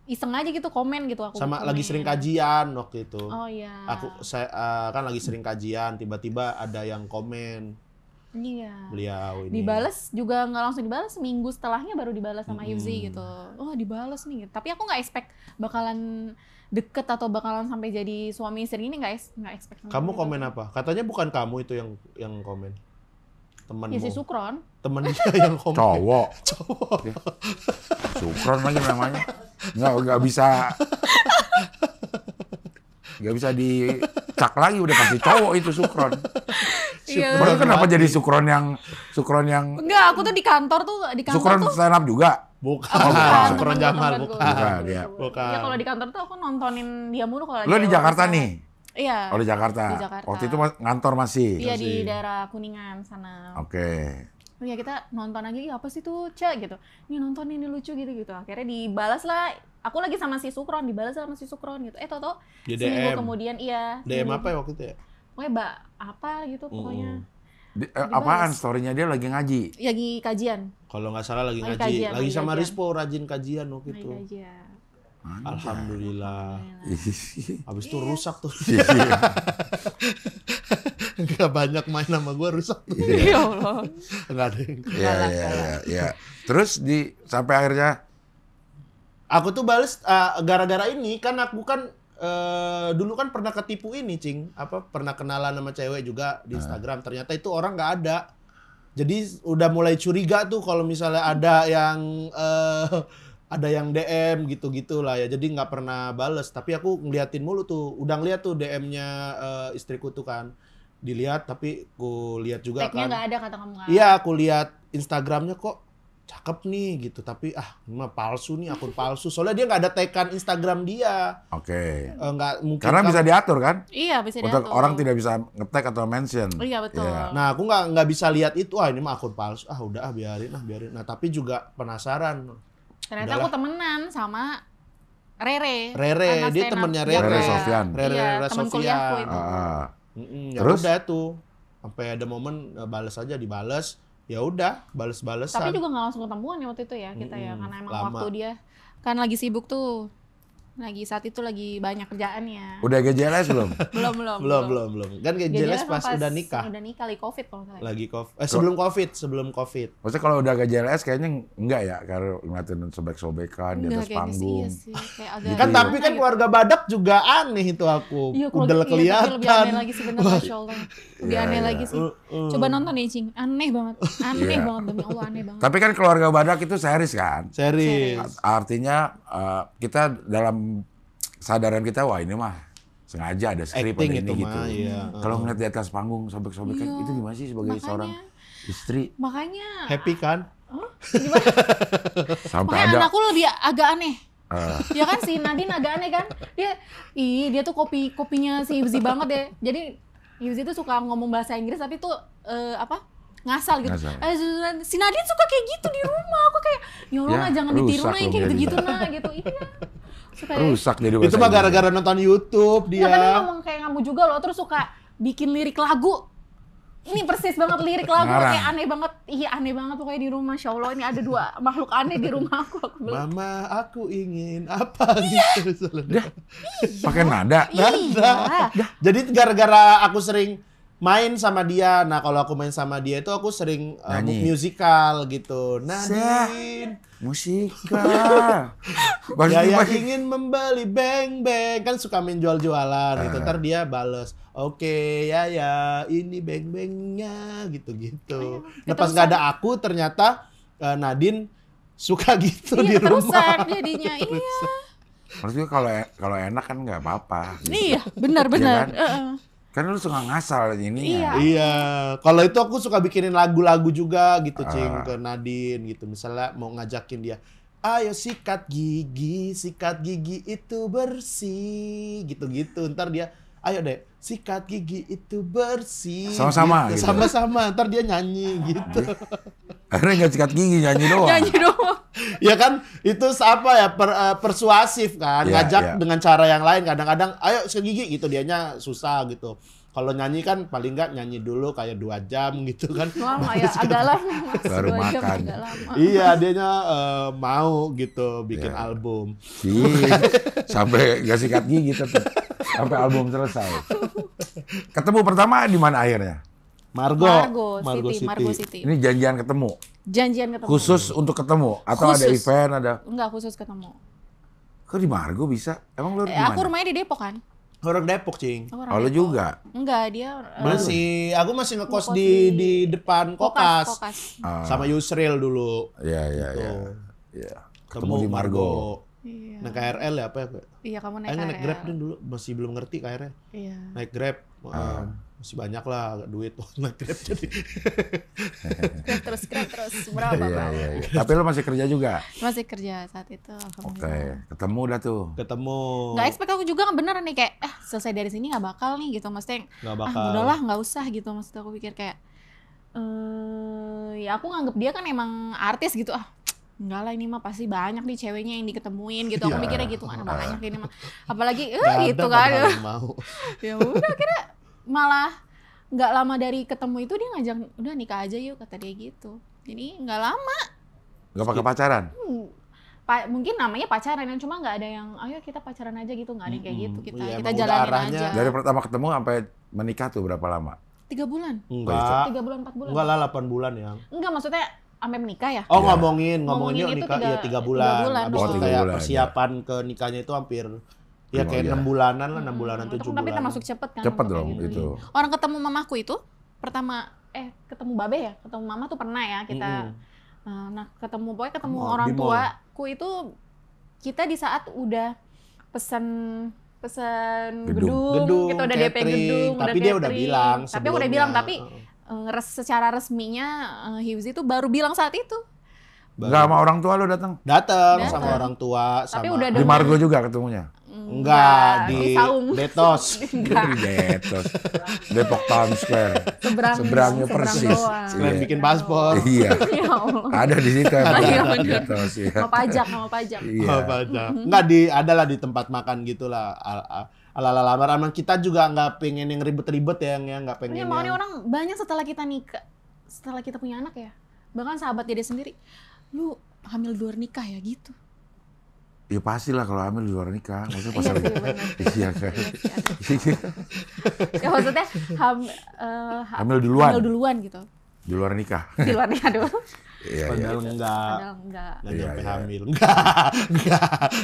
iseng aja gitu komen gitu aku. Sama komen. lagi sering kajian waktu itu. Oh iya. Saya kan lagi sering kajian, tiba-tiba ada yang komen Iya. beliau ini. Dibales juga nggak langsung dibales, seminggu setelahnya baru dibalas sama Hifzi gitu. Oh dibales nih, tapi aku nggak expect bakalan deket atau bakalan sampai jadi suami istri ini nggak expect. sama Kamu dia. komen apa? Katanya bukan kamu itu yang komen. Temanmu. Ya si Sukron. Temen dia yang komen. Cowok. Cowok. Ya. Sukron lagi namanya. Nggak bisa. Nggak bisa dicak lagi, udah pasti cowok itu Sukron. Iya. Baru kenapa jadi Sukron yang Enggak, aku tuh di kantor Sukron tuh. stand up juga? Bukan. Bukan, Sukron temen Jamal, temenku. bukan. Bukan, ya. Bukan. Ya kalau di kantor tuh aku nontonin dia mulu kalau lagi Lo di lewat Jakarta sana. nih? Iya. Oh di Jakarta. Di Jakarta. Waktu itu ngantor masih? Iya di daerah Kuningan sana. Oke. Ya kita nonton aja, "Ih, apa sih tuh, Cak?" gitu. "Nih nonton ini lucu gitu-gitu." Akhirnya dibalas lah. Aku lagi sama si Sukron, dibalas sama si Sukron gitu. Toto Di seminggu DM. kemudian iya. DM seminggu- apa ya waktu itu ya? Pokoknya apa gitu pokoknya. Apaan story-nya dia lagi ngaji? Lagi kajian. Kalau nggak salah lagi Lagi ngaji. kajian, Lagi lagi sama kajian. Rispo rajin kajian waktu Lagi itu. kajian. Alhamdulillah. Habis itu Iya. rusak tuh. Nggak banyak main sama gua rusak tuh. Ya Allah. Nggak ada yang. Iya. Terus sampai akhirnya Aku tuh bales gara-gara ini kan aku kan dulu kan pernah ketipu ini, Cing. Pernah kenalan sama cewek juga di Instagram. Ternyata itu orang nggak ada. Jadi udah mulai curiga tuh kalau misalnya ada yang DM gitu-gitu lah ya. Jadi nggak pernah bales. Tapi aku ngeliatin mulu tuh. Udah ngeliat tuh DM-nya istriku tuh kan. Dilihat tapi aku lihat juga Tag-nya kan. nggak ada kata kamu nggak. Iya, aku lihat Instagramnya kok cakep nih gitu. Tapi ini mah palsu nih, akun palsu. Soalnya dia nggak ada tag-an Instagram dia. Oke. Nggak mungkin. Karena bisa diatur kan? Iya, bisa Untuk diatur. orang tidak bisa nge-tag atau mention. Iya, betul. Iya. Nah, aku nggak bisa lihat itu. Ini mah akun palsu. Udah biarin. Nah, tapi juga penasaran. Ternyata Udahlah. aku temenan sama Rere. Rere, anak dia stand up temennya juga. Rere Sofyan. Rere Iya, temen Sofyan. kuliahku itu. Ya Terus? udah tuh. Sampai ada momen bales aja dibales. Ya udah, bales-balesan. Tapi juga nggak langsung ketemuan ya waktu itu ya kita ya, karena emang lama. waktu dia kan lagi sibuk tuh. Saat itu lagi banyak kerjaannya. Udah GJLS belum? Belum. Kan kayak jelas Jadi pas udah nikah. Udah nikah, lagi Covid kalau nggak salah. Lagi COVID. Sebelum COVID. Maksudnya kalau udah GJLS kayaknya enggak ya, karena ngeliatin sobek-sobekan di Enggak, atas kayaknya sih, panggung. iya sih. Kayak agak Gitu Kan ya. tapi kan keluarga Badak juga aneh itu aku. Iya, Udah tapi kelihatan. lebih aneh lagi sih bener, Masya Allah. Lebih Iya, aneh iya. lagi sih. Coba nonton ya, Cing. Aneh banget. Aneh Iya. banget, demi Allah aneh banget. Tapi kan keluarga Badak itu series kan? Serius. Artinya kita dalam kesadaran kita, wah ini mah sengaja ada skrip ada Acting ini itu gitu. mah, iya. Kalau ngeliat di atas panggung sobek-sobekan, Iya. itu gimana sih sebagai Makanya. seorang istri? Makanya Happy kan? Sampai makanya ada anakku lebih agak aneh. eh, Ya kan si Nadine agak aneh kan? Dia tuh kopinya si Hifzi banget deh. Jadi Hifzi tuh suka ngomong bahasa Inggris tapi tuh ngasal gitu. Ngasal. Si Nadine suka kayak gitu di rumah. Aku kayak, ya Allah Ya, nah, jangan rusak ditiru nah loh kayak dia gitu-gitu gitu. nah gitu. Iya. Suka ya. rusak jadi Itu bahasa mah Inggris. gara-gara nonton YouTube Nggak, tapi dia. ngomong kayak kamu juga loh. Terus suka bikin lirik lagu. Ini persis banget lirik lagu Ngarang. kayak aneh banget. Iya aneh banget pokoknya di rumah. Masya Allah ini ada 2 makhluk aneh di rumah aku bilang. Mama, aku ingin apa gitu. Pakai nada. Iya. Jadi gara-gara aku sering main sama dia. Nah, kalau aku main sama dia itu aku sering Nyanyi. musikal gitu. Nadine, Musika. Yaya ingin membeli beng-beng. Kan suka main jual-jualan gitu. Ah. Ntar dia bales, "Oke, Yaya, ini beng-bengnya." Gitu-gitu. Nah, pas nggak ada aku ternyata Nadine suka gitu di Iya rumah. terusan jadinya. Iya. Maksudnya kalau enak kan nggak apa-apa. gitu. Iya, benar-benar. Iya Kan lu suka ngasal ininya. Iya. Iya, kalau itu aku suka bikinin lagu-lagu juga gitu, Ah. Cing, ke Nadine gitu. Misalnya mau ngajakin dia, "Ayo sikat gigi itu bersih." Gitu-gitu. Ntar dia, "Ayo deh, sikat gigi itu bersih." Sama-sama gitu. Sama-sama, ntar dia nyanyi gitu. Akhirnya nggak sikat gigi, nyanyi doang. Nyanyi doang. Ya kan, itu apa ya, persuasif kan. Iya, Ngajak iya. dengan cara yang lain. Kadang-kadang, "Ayo sikat gigi," gitu. Dianya susah gitu. Kalau nyanyi kan paling nggak nyanyi dulu kayak 2 jam gitu kan. Lama ya, agak lama. Baru 2 jam makan. agak lama. Iya, dianya mau gitu bikin Ya. album. Sampai nggak sikat gigi tetap. Sampai album selesai. Ketemu pertama di mana akhirnya? Margo City. City. Ini janjian ketemu. Janjian ketemu. Khusus untuk ketemu atau ada Khusus. event ada? Enggak khusus ketemu. Kok di Margo bisa? Emang lu di Aku mana? rumahnya di Depok kan? Orang Depok, Cing. Aku orang Oh, lu Depok. juga? Enggak, dia Aku masih ngekos ngekos di depan Kokas. Kokas. Ah, Sama Yusril dulu. Iya, iya, iya. Tuh. Iya. Ketemu di Margo. Iya. Naik KRL ya apa ya? Iya, kamu naik Naik KRL. Grab deh dulu, masih belum ngerti KRL. Iya. Naik Grab, masih banyak lah duit naik Grab jadi. Grab terus. Berapa, Iya, berapa? iya, iya. Tapi lu masih kerja juga? Masih kerja saat itu, Oke, alhamdulillah. ketemu dah tuh. Ketemu. Nggak expect aku juga beneran nih kayak selesai dari sini nggak bakal nih gitu, maksudnya Nggak bakal. udahlah nggak usah gitu, maksud aku pikir kayak ya aku nganggep dia kan emang artis gitu, enggak lah ini mah pasti banyak nih ceweknya yang diketemuin gitu, aku Iya. mikirnya gitu, mana banyak ini mah, apalagi Nggak ada gitu kan. padahal yang mau. Ya udah kira malah nggak lama dari ketemu itu dia ngajak udah nikah aja yuk, kata dia gitu. Jadi nggak lama. Gak pakai pacaran? Mungkin namanya pacaran yang cuma nggak ada yang ayo kita pacaran aja gitu, nggak ada yang kayak gitu, kita Iya, kita emang udah jalanin arahnya. aja. Dari pertama ketemu sampai menikah tuh berapa lama? 3 bulan. Enggak. 3 bulan 4 bulan. Enggak lah 8 bulan ya. Enggak, maksudnya sampai menikah ya? Oh, ngomonginnya Ngomongin itu nikah ya 3 3 bulan. bulan Habis dong. itu 3 kayak bulan, persiapan ke nikahnya itu hampir ya kayak 6 bulanan lah, 6 bulanan 7 Itu bulan. tapi termasuk cepet kan? Cepet untuk dong kayak gitu. itu. Orang ketemu mamaku itu pertama ketemu babe ya, ketemu mama tuh pernah ya kita. Nah ketemu orang di mall. tuaku itu kita di saat udah pesen gedung, kita udah DP catering. gedung, Tapi dia udah catering. bilang Tapi udah sebelumnya. bilang tapi secara resminya Hifzi itu baru bilang saat itu. Enggak sama orang tua lo datang? Datang Datang. sama orang tua, Tapi sama udah Di Margo juga ketemunya? enggak di Saung. Betos. Enggak. Di Betos. Depok Town Square. Seberangnya persis. doang. Sekalian Iya. bikin paspor. Iya. Ya Allah. Ada di situ. Iya, Ada. bener. Betos, iya. Sama pajak. Iya. Apa aja. Enggak adalah di tempat makan gitulah. Ala-ala lamaran. Emang kita juga nggak pengen yang ribet-ribet ya, yang nggak pengen Ini mau nih yang orang banyak setelah kita nikah, setelah kita punya anak ya. Bahkan sahabat dia sendiri, lu hamil di luar nikah ya gitu. Ya pastilah kalau hamil di luar nikah. Maksudnya pas Iya lagi. sih, bener. Iya kan. Ya maksudnya Hamil duluan. hamil duluan gitu. Di luar nikah. Di luar nikah dulu. Iya, iya. padahal enggak. Padahal enggak. Nggak Iya, nyampe iya. hamil.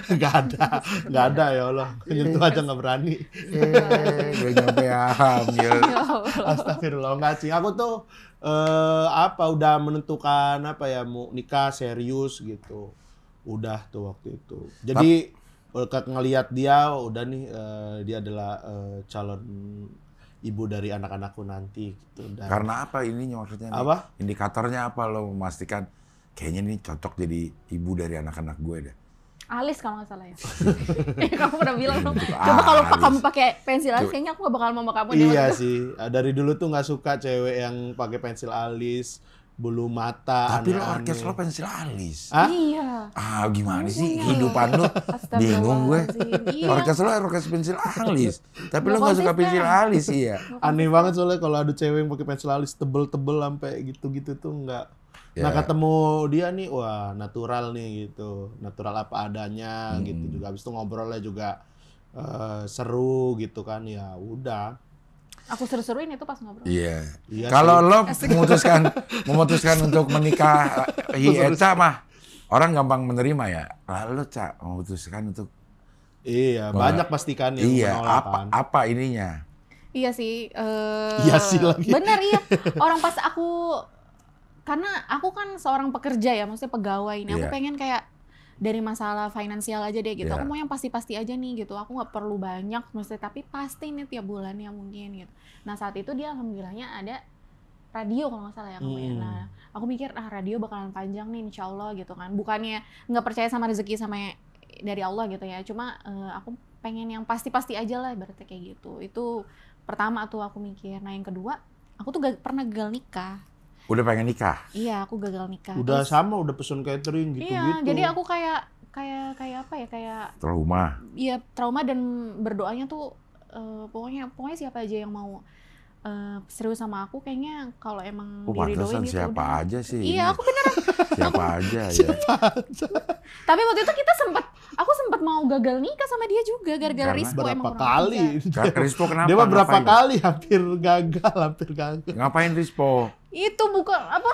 Enggak ada ya Allah. Nyentuh aja nggak berani. Udah nyampe hamil. Ya Allah. Astagfirullah, enggak sih. Aku tuh udah menentukan mau nikah serius gitu. Udah tuh waktu itu. Jadi ngelihat dia udah nih dia adalah calon ibu dari anak-anakku nanti gitu. Dan Karena apa ininya maksudnya? nih? Apa? Indikatornya apa lo memastikan kayaknya nih cocok jadi ibu dari anak-anak gue deh. Alis kalau nggak salah ya. Kamu pernah bilang dong. Bentuk Coba kalau alis. kamu pakai pensil alis, kayaknya aku nggak bakal mau sama kamu. deh. Iya sih. Dari dulu tuh nggak suka cewek yang pakai pensil alis, bulu mata, Tapi lo aneh-aneh. orkes lo pensil alis. Hah? Iya. Ah gimana sih kehidupan lo? Bingung gue. Astagfirullahaladzim. Iya. Orkes lo orkes pensil alis. Tapi lo Nggak nggak suka konsisten. pensil alis iya. Aneh banget soalnya kalau ada cewek yang pakai pensil alis tebel-tebel sampai gitu-gitu tuh nggak. Ya. Nah ketemu dia nih, wah natural nih gitu, natural apa adanya gitu juga. Habis itu ngobrolnya juga seru gitu kan, ya udah. Aku seru-seruin itu pas ngobrol. Iya. Iya Kalau sih. lo memutuskan untuk menikah Eca mah orang gampang menerima ya. Lalu Cak memutuskan untuk Iya, banyak pastikan yang iya menolak apa kan. apa ininya? Iya sih. Iya sih lagi. Bener iya. Orang pas karena aku kan seorang pekerja ya, maksudnya pegawai ini. Aku Iya. pengen kayak dari masalah finansial aja deh gitu. Iya. Aku mau yang pasti-pasti aja nih gitu. Aku nggak perlu banyak, maksudnya tapi pasti nih tiap bulannya mungkin gitu. Nah saat itu dia alhamdulillahnya ada radio kalau nggak salah ya kamu ya. Nah aku mikir radio bakalan panjang nih insya Allah gitu kan. Bukannya nggak percaya sama rezeki sama dari Allah gitu ya. Cuma aku pengen yang pasti-pasti aja lah ibaratnya kayak gitu. Itu pertama tuh aku mikir. Nah yang kedua, aku tuh gak pernah gagal nikah. Udah pengen nikah? Iya, aku gagal nikah. Udah Terus, sama, udah pesen catering gitu-gitu. iya, jadi aku kayak apa ya, kayak Trauma. iya trauma dan berdoanya tuh pokoknya siapa aja yang mau serius sama aku kayaknya kalau emang diridoin Pantesan gitu siapa udah. aja sih. Iya, aku beneran. Siapa aja ya. Tapi waktu itu aku sempat mau gagal nikah sama dia juga gara-gara Karena Rispo berapa emang orang kali? ketiga. Rispo kenapa? Dia mah berapa Ngapain? kali hampir gagal. Ngapain Rispo? Itu bukan apa?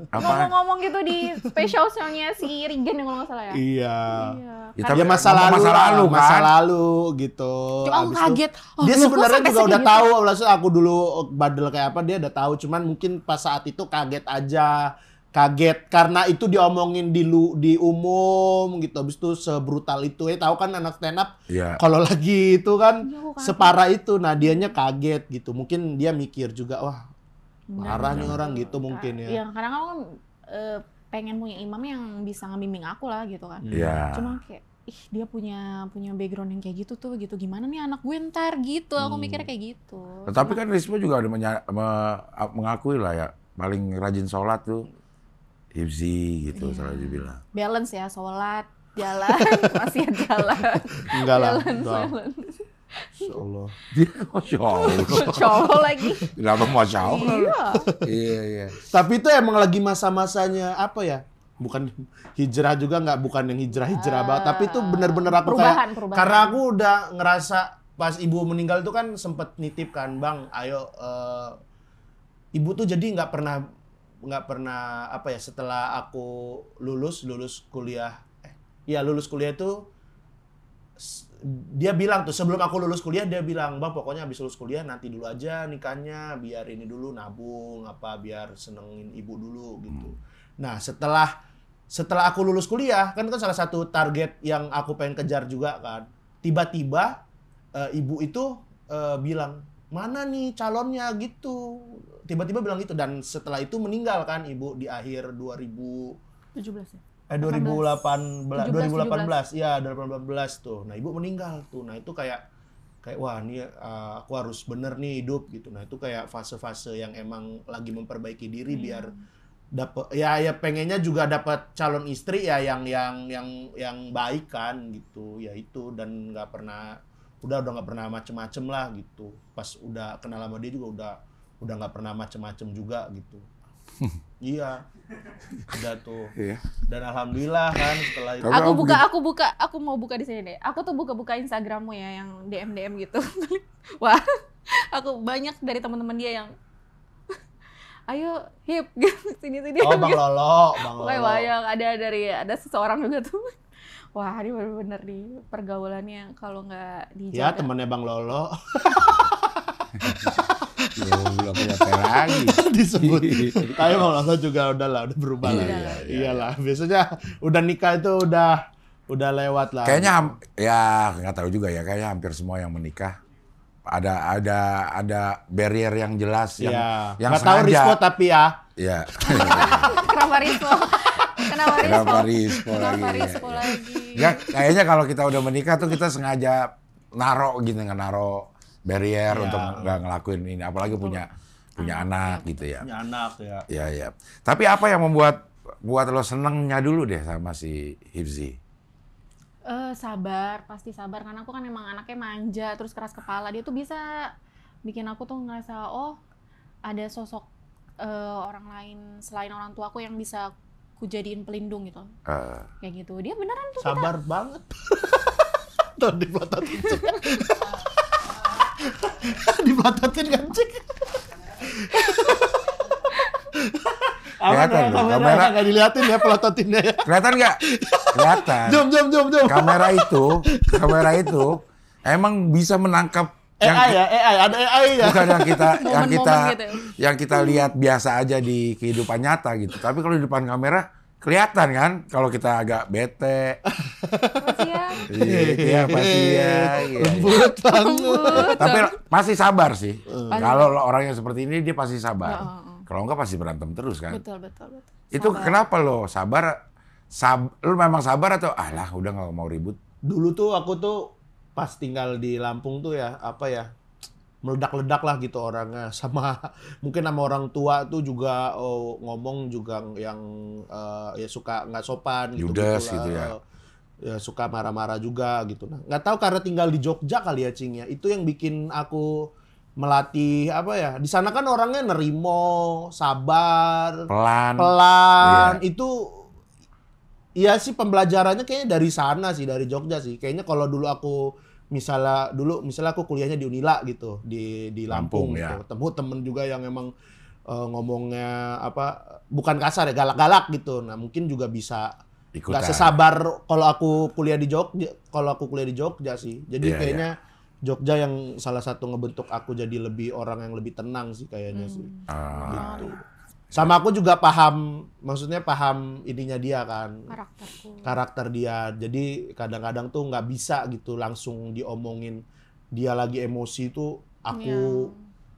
Apa? Ngomong-ngomong gitu di special show-nya si Rigen yang kalau nggak salah ya. Iya. Iya. Ya, Kan- tapi Ya masa ngomong lalu, masa lalu, kan? masa lalu gitu. Cuma aku Habis itu- kaget. Oh, Dia loh, kok sebenarnya sampai juga udah segitu? tahu, maksud aku dulu badel kayak apa dia udah tahu, cuman mungkin pas saat itu kaget aja. Kaget karena itu diomongin di umum gitu. Habis itu sebrutal itu. Tahu kan anak stand up Iya. kalau lagi itu kan Iya, aku kaget. separah itu. Nah, dianya kaget gitu. Mungkin dia mikir juga, wah, Benar, parah nih benar. orang gitu mungkin ya. Iya, karena kan pengen punya imam yang bisa ngebimbing aku lah gitu kan. Iya. Cuma kayak dia punya background yang kayak gitu tuh gitu. Gimana nih anak gue ntar gitu. Aku mikirnya kayak gitu. Tetapi kan Rispo juga ada mengakui lah ya, paling rajin sholat tuh Hifzi gitu selalu dibilang. Balance ya, sholat, jalan, masih jalan. Enggak lah. Jalan, enggak. jalan. Insya Allah. Dia Masya Allah. Cowok lagi. Kenapa Masya Allah? Iya. Iya, iya. Tapi itu emang lagi masa-masanya apa ya? Bukan hijrah juga nggak, bukan yang hijrah banget. Tapi itu bener-bener aku perubahan. karena aku udah ngerasa pas ibu meninggal itu kan sempet nitip kan, Bang, ayo ibu tuh jadi nggak pernah apa ya, setelah aku lulus kuliah itu dia bilang tuh, sebelum aku lulus kuliah dia bilang, Bang pokoknya habis lulus kuliah nanti dulu aja nikahnya, biar ini dulu nabung biar senengin ibu dulu gitu. Nah setelah aku lulus kuliah kan salah satu target yang aku pengen kejar juga kan, tiba-tiba ibu itu bilang, mana nih calonnya gitu, tiba-tiba bilang gitu. Dan setelah itu meninggal kan ibu di akhir 2018 ya 2018 tuh. Nah ibu meninggal tuh. Nah itu kayak wah nih aku harus bener nih hidup gitu. Nah itu kayak fase-fase yang emang lagi memperbaiki diri biar dapat ya pengennya juga dapat calon istri ya yang baik kan gitu ya itu. Dan nggak pernah udah nggak pernah macem-macem lah gitu. Pas udah kenal sama dia juga udah nggak pernah macem-macem juga gitu. Iya, udah tuh. Iya. Dan alhamdulillah kan setelah itu. Aku mau buka di sini deh. Aku tuh buka Instagrammu ya yang DM gitu. Wah, aku banyak dari teman-teman dia yang ayo hip sini. Oh Bang Lolo. Yang ada seseorang juga tuh. Wah, ini bener-bener di pergaulannya kalau nggak dijaga. Ya temannya Bang Lolo. Belum punya lagi disebut. Tapi Bang Lolo juga udah berubah lah. Iyalah, biasanya udah nikah itu udah lewat lah. Kayaknya ya nggak tahu juga ya, kayaknya hampir semua yang menikah ada barrier yang jelas yang nggak tahu Rispo tapi ya. Iya. Kenapa Rispo? Kenapa Rispo lagi? Ya kayaknya kalau kita udah menikah tuh kita sengaja naro barrier untuk nggak ngelakuin ini, apalagi punya anak gitu ya. Punya anak ya. Iya. Tapi apa yang buat lo senengnya dulu deh sama si Hifzi? Pasti sabar karena aku kan emang anaknya manja terus keras kepala. Dia tuh bisa bikin aku tuh ngerasa ada sosok orang lain selain orang tua aku yang bisa ku jadiin pelindung gitu. Kayak gitu. Dia beneran tuh sabar banget. Tuh diplototin. Diplototin kan cik. Kelihatan kamera nggak dilihatin ya pelototinnya ya. Kelihatan nggak? Kelihatan. Jom. Kamera itu emang bisa menangkap AI ada AI ya. Bukan yang kita lihat biasa aja di kehidupan nyata gitu. Tapi kalau di depan kamera kelihatan kan kalau kita agak bete. Iya pasti ya. Lembut banget. Tapi pasti sabar sih. Kalau orang yang seperti ini dia pasti sabar. Kalau enggak pasti berantem terus kan. Betul. Itu kenapa lo sabar? Lo memang sabar atau alah udah nggak mau ribut? Dulu tuh aku tuh pas tinggal di Lampung tuh ya meledak-ledak lah gitu orangnya, mungkin sama orang tua tuh juga ngomong juga yang ya suka nggak sopan gitu. Judes gitu ya. Ya suka marah-marah juga gitu. Nah, nggak tahu karena tinggal di Jogja kali ya Cing ya. Itu yang bikin aku melatih di sana kan orangnya nerimo, sabar, pelan. Yeah. Itu iya sih pembelajarannya kayaknya dari sana sih, dari Jogja sih. Kayaknya kalau dulu misalnya aku kuliahnya di Unila gitu, di Lampung gitu. Temu temen juga yang emang ngomongnya bukan kasar ya, galak-galak gitu. Nah, mungkin juga bisa nggak sesabar kalau aku kuliah di Jogja sih. Jadi kayaknya Jogja yang salah satu ngebentuk aku jadi lebih orang yang lebih tenang sih kayaknya sih. Gitu. Sama aku juga paham ininya dia kan. Karakter dia. Jadi kadang-kadang tuh nggak bisa gitu langsung diomongin dia lagi emosi tuh aku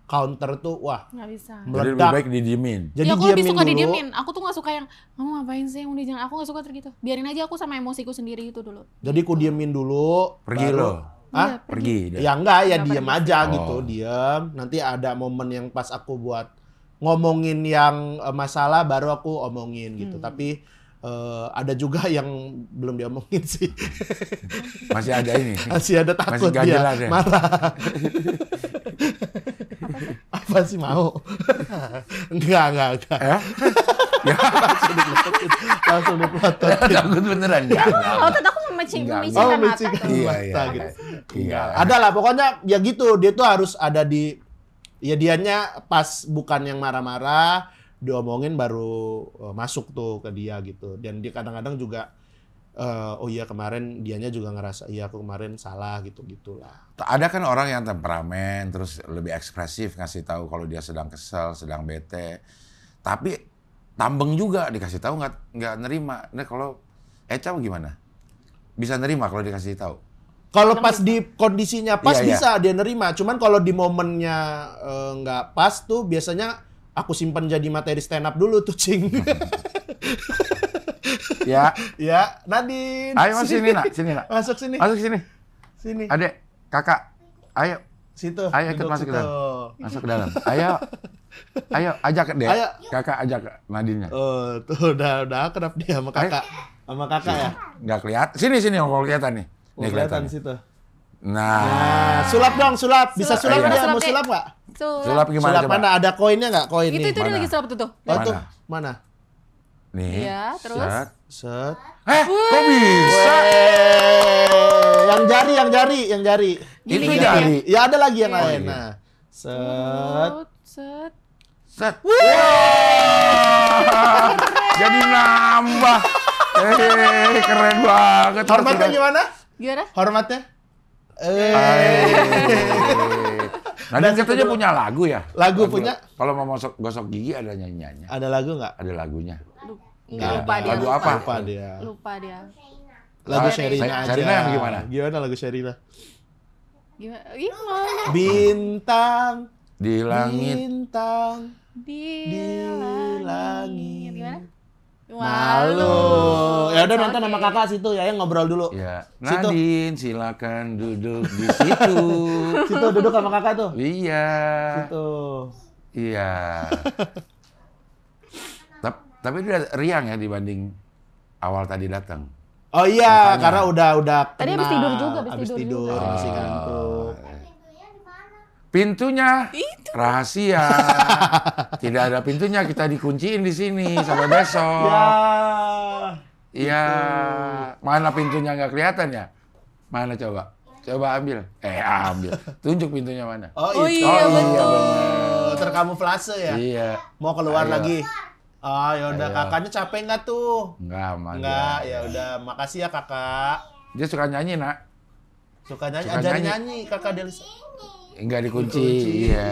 counter tuh nggak bisa. Jadi lebih baik didiemin. Jadi aku lebih suka didiemin. Aku tuh nggak suka yang kamu ngapain sih yang udah jangan. Aku nggak suka gitu. Biarin aja aku sama emosiku sendiri itu dulu. Jadi aku diemin dulu. Pergi lo. Iya, pergi. Ya enggak ya diem aja gitu, diem. Nanti ada momen yang pas aku buat ngomongin yang masalah baru aku omongin gitu. Tapi ada juga yang belum diomongin sih. Masih ada ini. Masih ada takut dia marah. Apa sih mau? Enggak. Langsung diplototin. Takut beneran enggak. Aku memicingkan mata. Iya gitu. Ada lah pokoknya ya gitu, dia tuh harus ada di dianya pas bukan yang marah-marah, diomongin baru masuk tuh ke dia gitu. Dan dia kadang-kadang juga oh iya kemarin dianya juga ngerasa iya aku kemarin salah gitu-gitulah. Ada kan orang yang temperamen terus lebih ekspresif ngasih tahu kalau dia sedang kesel, sedang bete. Tapi tambeng juga dikasih tahu nggak nerima. Nah kalau Eca gimana? Bisa nerima kalau dikasih tahu? Kalau pas di kondisinya pas Iya, bisa dia nerima. Cuman kalau di momennya nggak pas tuh biasanya aku simpan jadi materi stand up dulu tuh, Cing. Ya. Ya, Nadine. Ayo sini nak. Masuk sini. Masuk sini. Sini. Adek, kakak. Ayo. Situ. Ayo ikut duduk masuk ke situ. dalam. Masuk ke dalam. Ayo ajak deh. Ayo. Kakak ajak Nadine-nya. Oh, tuh udah akrab dia sama kakak. Sama kakak ya. Nggak kelihatan. Sini kalau kelihatan nih. Nih Kelihatan kelihatan. di situ. Nah, Sulap dong, sulap. Bisa sulap Iya. dia, Sulap mau deh. sulap nggak? sulap gimana Sulap coba? mana? Ada koinnya nggak? Koin Itu nih. dia Mana? lagi sulap tuh. Oh, tuh. Mana? Mana? Nih. Iya, terus? Set. Set. Kok bisa? Yang jari. Itu Gini, jari. Ya ada lagi yang lain. iya. Nah. Set. Set. Set. Wah. Jadi nambah. Keren banget. Hormatnya gimana? Gimana? Hormatnya? Nadine katanya punya lagu ya? Lagu punya? Kalau mau gosok gigi ada nyanyiannya. Ada lagu nggak? Ada lagunya. Lupa dia. Lagu apa? Lupa dia. Lupa dia. Lagu Ah, Sherina aja. Sherina yang gimana? Gimana lagu Sherina? Gimana? Bintang Di langit. Bintang Di langit. langit. Gimana? Malu. Ya udah nonton sama kakak situ ya, ngobrol dulu. Ya. Situ. Nadine silakan duduk di situ. Situ duduk sama kakak tuh. Iya. Situ. Iya. Tapi dia riang ya dibanding awal tadi datang. Oh iya, Makanya. karena udah Tadi habis kenal. tidur juga, habis Habis tidur tidur, juga. masih ngantuk. Pintunya rahasia. Tidak ada pintunya, kita dikunciin di sini sampai besok. Ya. Iya. Mana pintunya nggak kelihatan ya? Mana coba? Coba ambil. Ambil. Tunjuk pintunya mana? Oh, itu. iya, betul. Terkamuflase ya. Iya. Mau keluar Ayo. lagi. Oh, ya udah Ayo. kakaknya capek nggak tuh? Enggak, aman. Enggak, dia. ya udah. Makasih ya kakak. Dia suka nyanyi, Nak. Suka nyanyi, Suka ajarin nyanyi. nyanyi kakak Delisa. Enggak dikunci. Dikunci. Iya.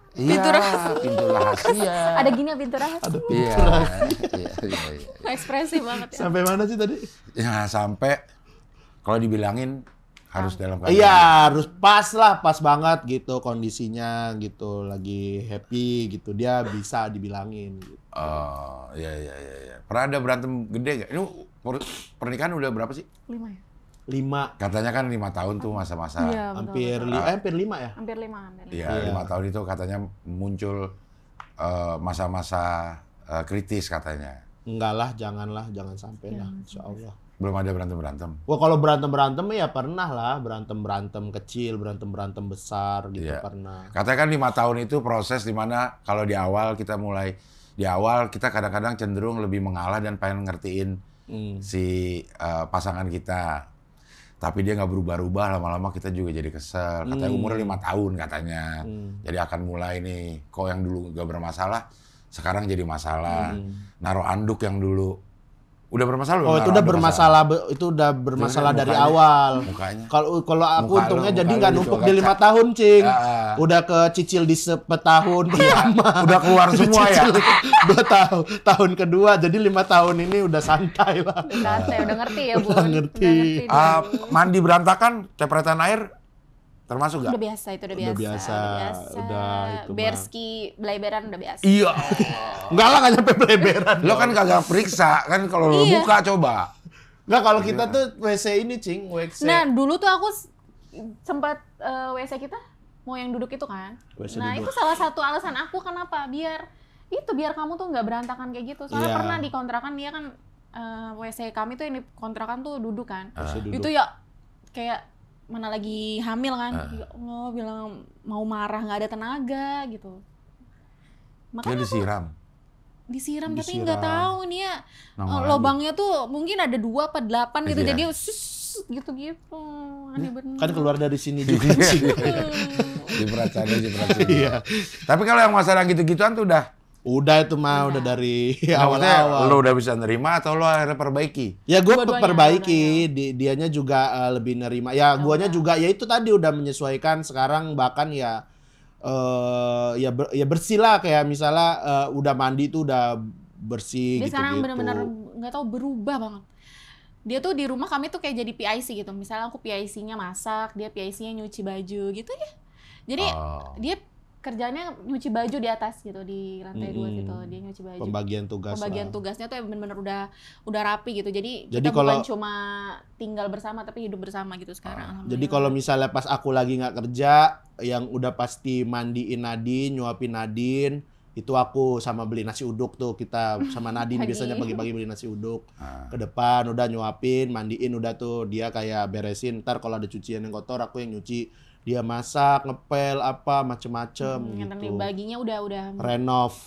Pintu Iya, rahasia. pintu rahasia. Ada gini ya pintu rahasia. Iya. Iya. Ekspresif banget ya. Sampai mana sih tadi? Ya, sampai kalau dibilangin harus dalam keadaan. Iya, harus pas lah, pas banget gitu kondisinya gitu, lagi happy gitu, dia bisa dibilangin gitu. Oh, iya. Pernah ada berantem gede nggak? Ini pernikahan udah berapa sih? 5 ya? 5, Katanya kan 5 tahun tuh masa-masa. Iya, betul, hampir betul. hampir 5 ya? Hampir 5, hampir 5. Iya, Iya. 5 tahun itu katanya muncul masa-masa kritis katanya. Enggak lah, jangan sampai lah, insya Allah. Belum ada berantem-berantem. Wah, kalau berantem ya pernah lah, berantem kecil, berantem besar gitu Iya. pernah. Katanya kan 5 tahun itu proses dimana kalau di awal kita kadang-kadang cenderung lebih mengalah dan pengen ngertiin si pasangan kita. Tapi dia nggak berubah-ubah, lama-lama kita juga jadi kesel. Katanya umurnya 5 tahun katanya. Jadi akan mulai nih, kok yang dulu nggak bermasalah, sekarang jadi masalah. Naruh anduk yang dulu udah bermasalah. Oh, itu naruh udah anduk bermasalah, itu udah bermasalah Itu kan dari mukanya. awal. Mukanya. Kalau aku Muka untungnya lu, jadi muka nggak lu numpuk gitu, di 5 kaca. tahun, Cing. Ah. Udah kecicil di setahun pertama. Udah keluar semua ya. 2 tahun, tahun kedua, jadi 5 tahun ini udah santai lah. Santai, udah ngerti ya, Bun. Udah ngerti. dia. Mandi berantakan, cepretan air, termasuk Udah nggak? biasa, itu udah Udah biasa. biasa, udah itu mah. Berski, beleberan udah biasa. Iya. Enggak lah, nggak nyampe beleberan. Lo kan kagak periksa, kan kalau lo Iya. buka coba. Nggak, kalau kita tuh WC ini, Cing, WC. Nah, dulu tuh aku sempat WC kita mau yang duduk itu kan. WC Nah, duduk. itu salah satu alasan aku kenapa biar kamu tuh nggak berantakan kayak gitu. Soalnya Iya. pernah di kontrakan dia kan WC kami tuh yang di kontrakan tuh duduk kan. WC duduk. Itu ya kayak mana lagi hamil kan. Ya Allah, bilang mau marah nggak ada tenaga gitu. Dia Makanya aku disiram. tapi nggak tahu nih ya Nongol lagi. lubangnya tuh mungkin ada 2 apa 8 gitu Iya. jadi kusut gitu-gitu. Aneh bener. Kan keluar dari sini juga sih. Cipratan. Iya. Tapi kalau yang masalah gitu-gituan tuh Udah itu mah udah dari maksudnya awal-awal. lo udah bisa nerima atau lo akhirnya perbaiki? Ya gue Dua-duanya, perbaiki, dianya juga lebih nerima. Ya guanya juga ya itu tadi udah menyesuaikan. Sekarang bahkan ya bersih lah, kayak misalnya udah mandi tuh udah bersih Dia gitu-gitu. sekarang bener-bener nggak tahu berubah banget. Dia tuh di rumah kami tuh kayak jadi PIC gitu. Misalnya aku PIC-nya masak, dia PIC-nya nyuci baju gitu ya. Jadi dia kerjanya nyuci baju di atas gitu, di lantai 2 gitu. Dia nyuci baju. Pembagian tugas. Pembagian tugasnya tuh bener-bener udah rapi gitu. Jadi Jadi kita kalau- bukan cuma tinggal bersama tapi hidup bersama gitu sekarang. Jadi kalau misalnya pas aku lagi nggak kerja, yang udah pasti mandiin Nadine, nyuapin Nadine, itu aku sama beli nasi uduk tuh, kita sama Nadine biasanya pagi-pagi beli nasi uduk. Ke depan udah nyuapin, mandiin udah tuh, dia kayak beresin. Ntar kalau ada cucian yang kotor aku yang nyuci. Dia masak, ngepel apa macem-macem yang gitu. baginya udah Renov.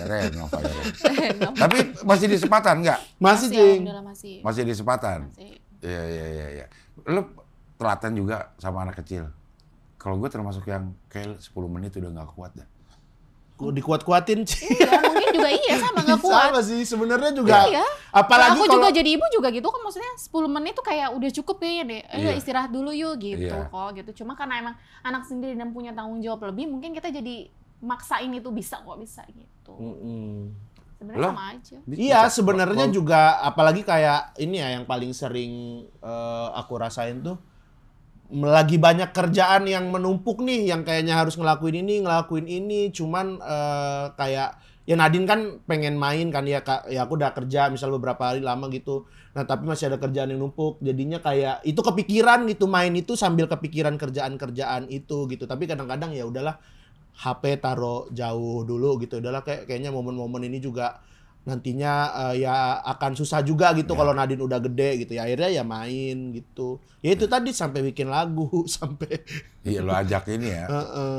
Renov aja. Tapi masih di Sepatan nggak? Masih Cing. Masih di Sepatan. Masih. Iya. Lo telaten juga sama anak kecil. Kalau gue termasuk yang kayak 10 menit udah nggak kuat dah. Dikuat-kuatin Cing. Ya, mungkin juga iya sama nggak kuat. Sama sih sebenarnya juga. Iya. Apalagi aku kalau juga jadi ibu juga gitu kan, maksudnya 10 menit tuh kayak udah cukup kayaknya deh. Iya. Istirahat dulu yuk gitu Iya. kok gitu. Cuma karena emang anak sendiri dan punya tanggung jawab lebih, mungkin kita jadi maksain itu bisa gitu. Sebenarnya Loh? sama aja. Iya, sebenarnya juga apalagi kayak ini ya yang paling sering aku rasain tuh, lagi banyak kerjaan yang menumpuk nih, yang kayaknya harus ngelakuin ini, cuman kayak ya Nadine kan pengen main kan ya Kak, ya aku udah kerja misal beberapa hari lama gitu. Nah, tapi masih ada kerjaan yang numpuk. Jadinya kayak itu kepikiran gitu, main itu sambil kepikiran kerjaan-kerjaan itu gitu. Tapi kadang-kadang ya udahlah, HP taruh jauh dulu gitu. Udahlah kayaknya momen-momen ini juga nantinya ya akan susah juga gitu kalau Nadine udah gede gitu ya, akhirnya ya main gitu ya itu tadi sampai bikin lagu sampai Iya, lo ajak ini ya,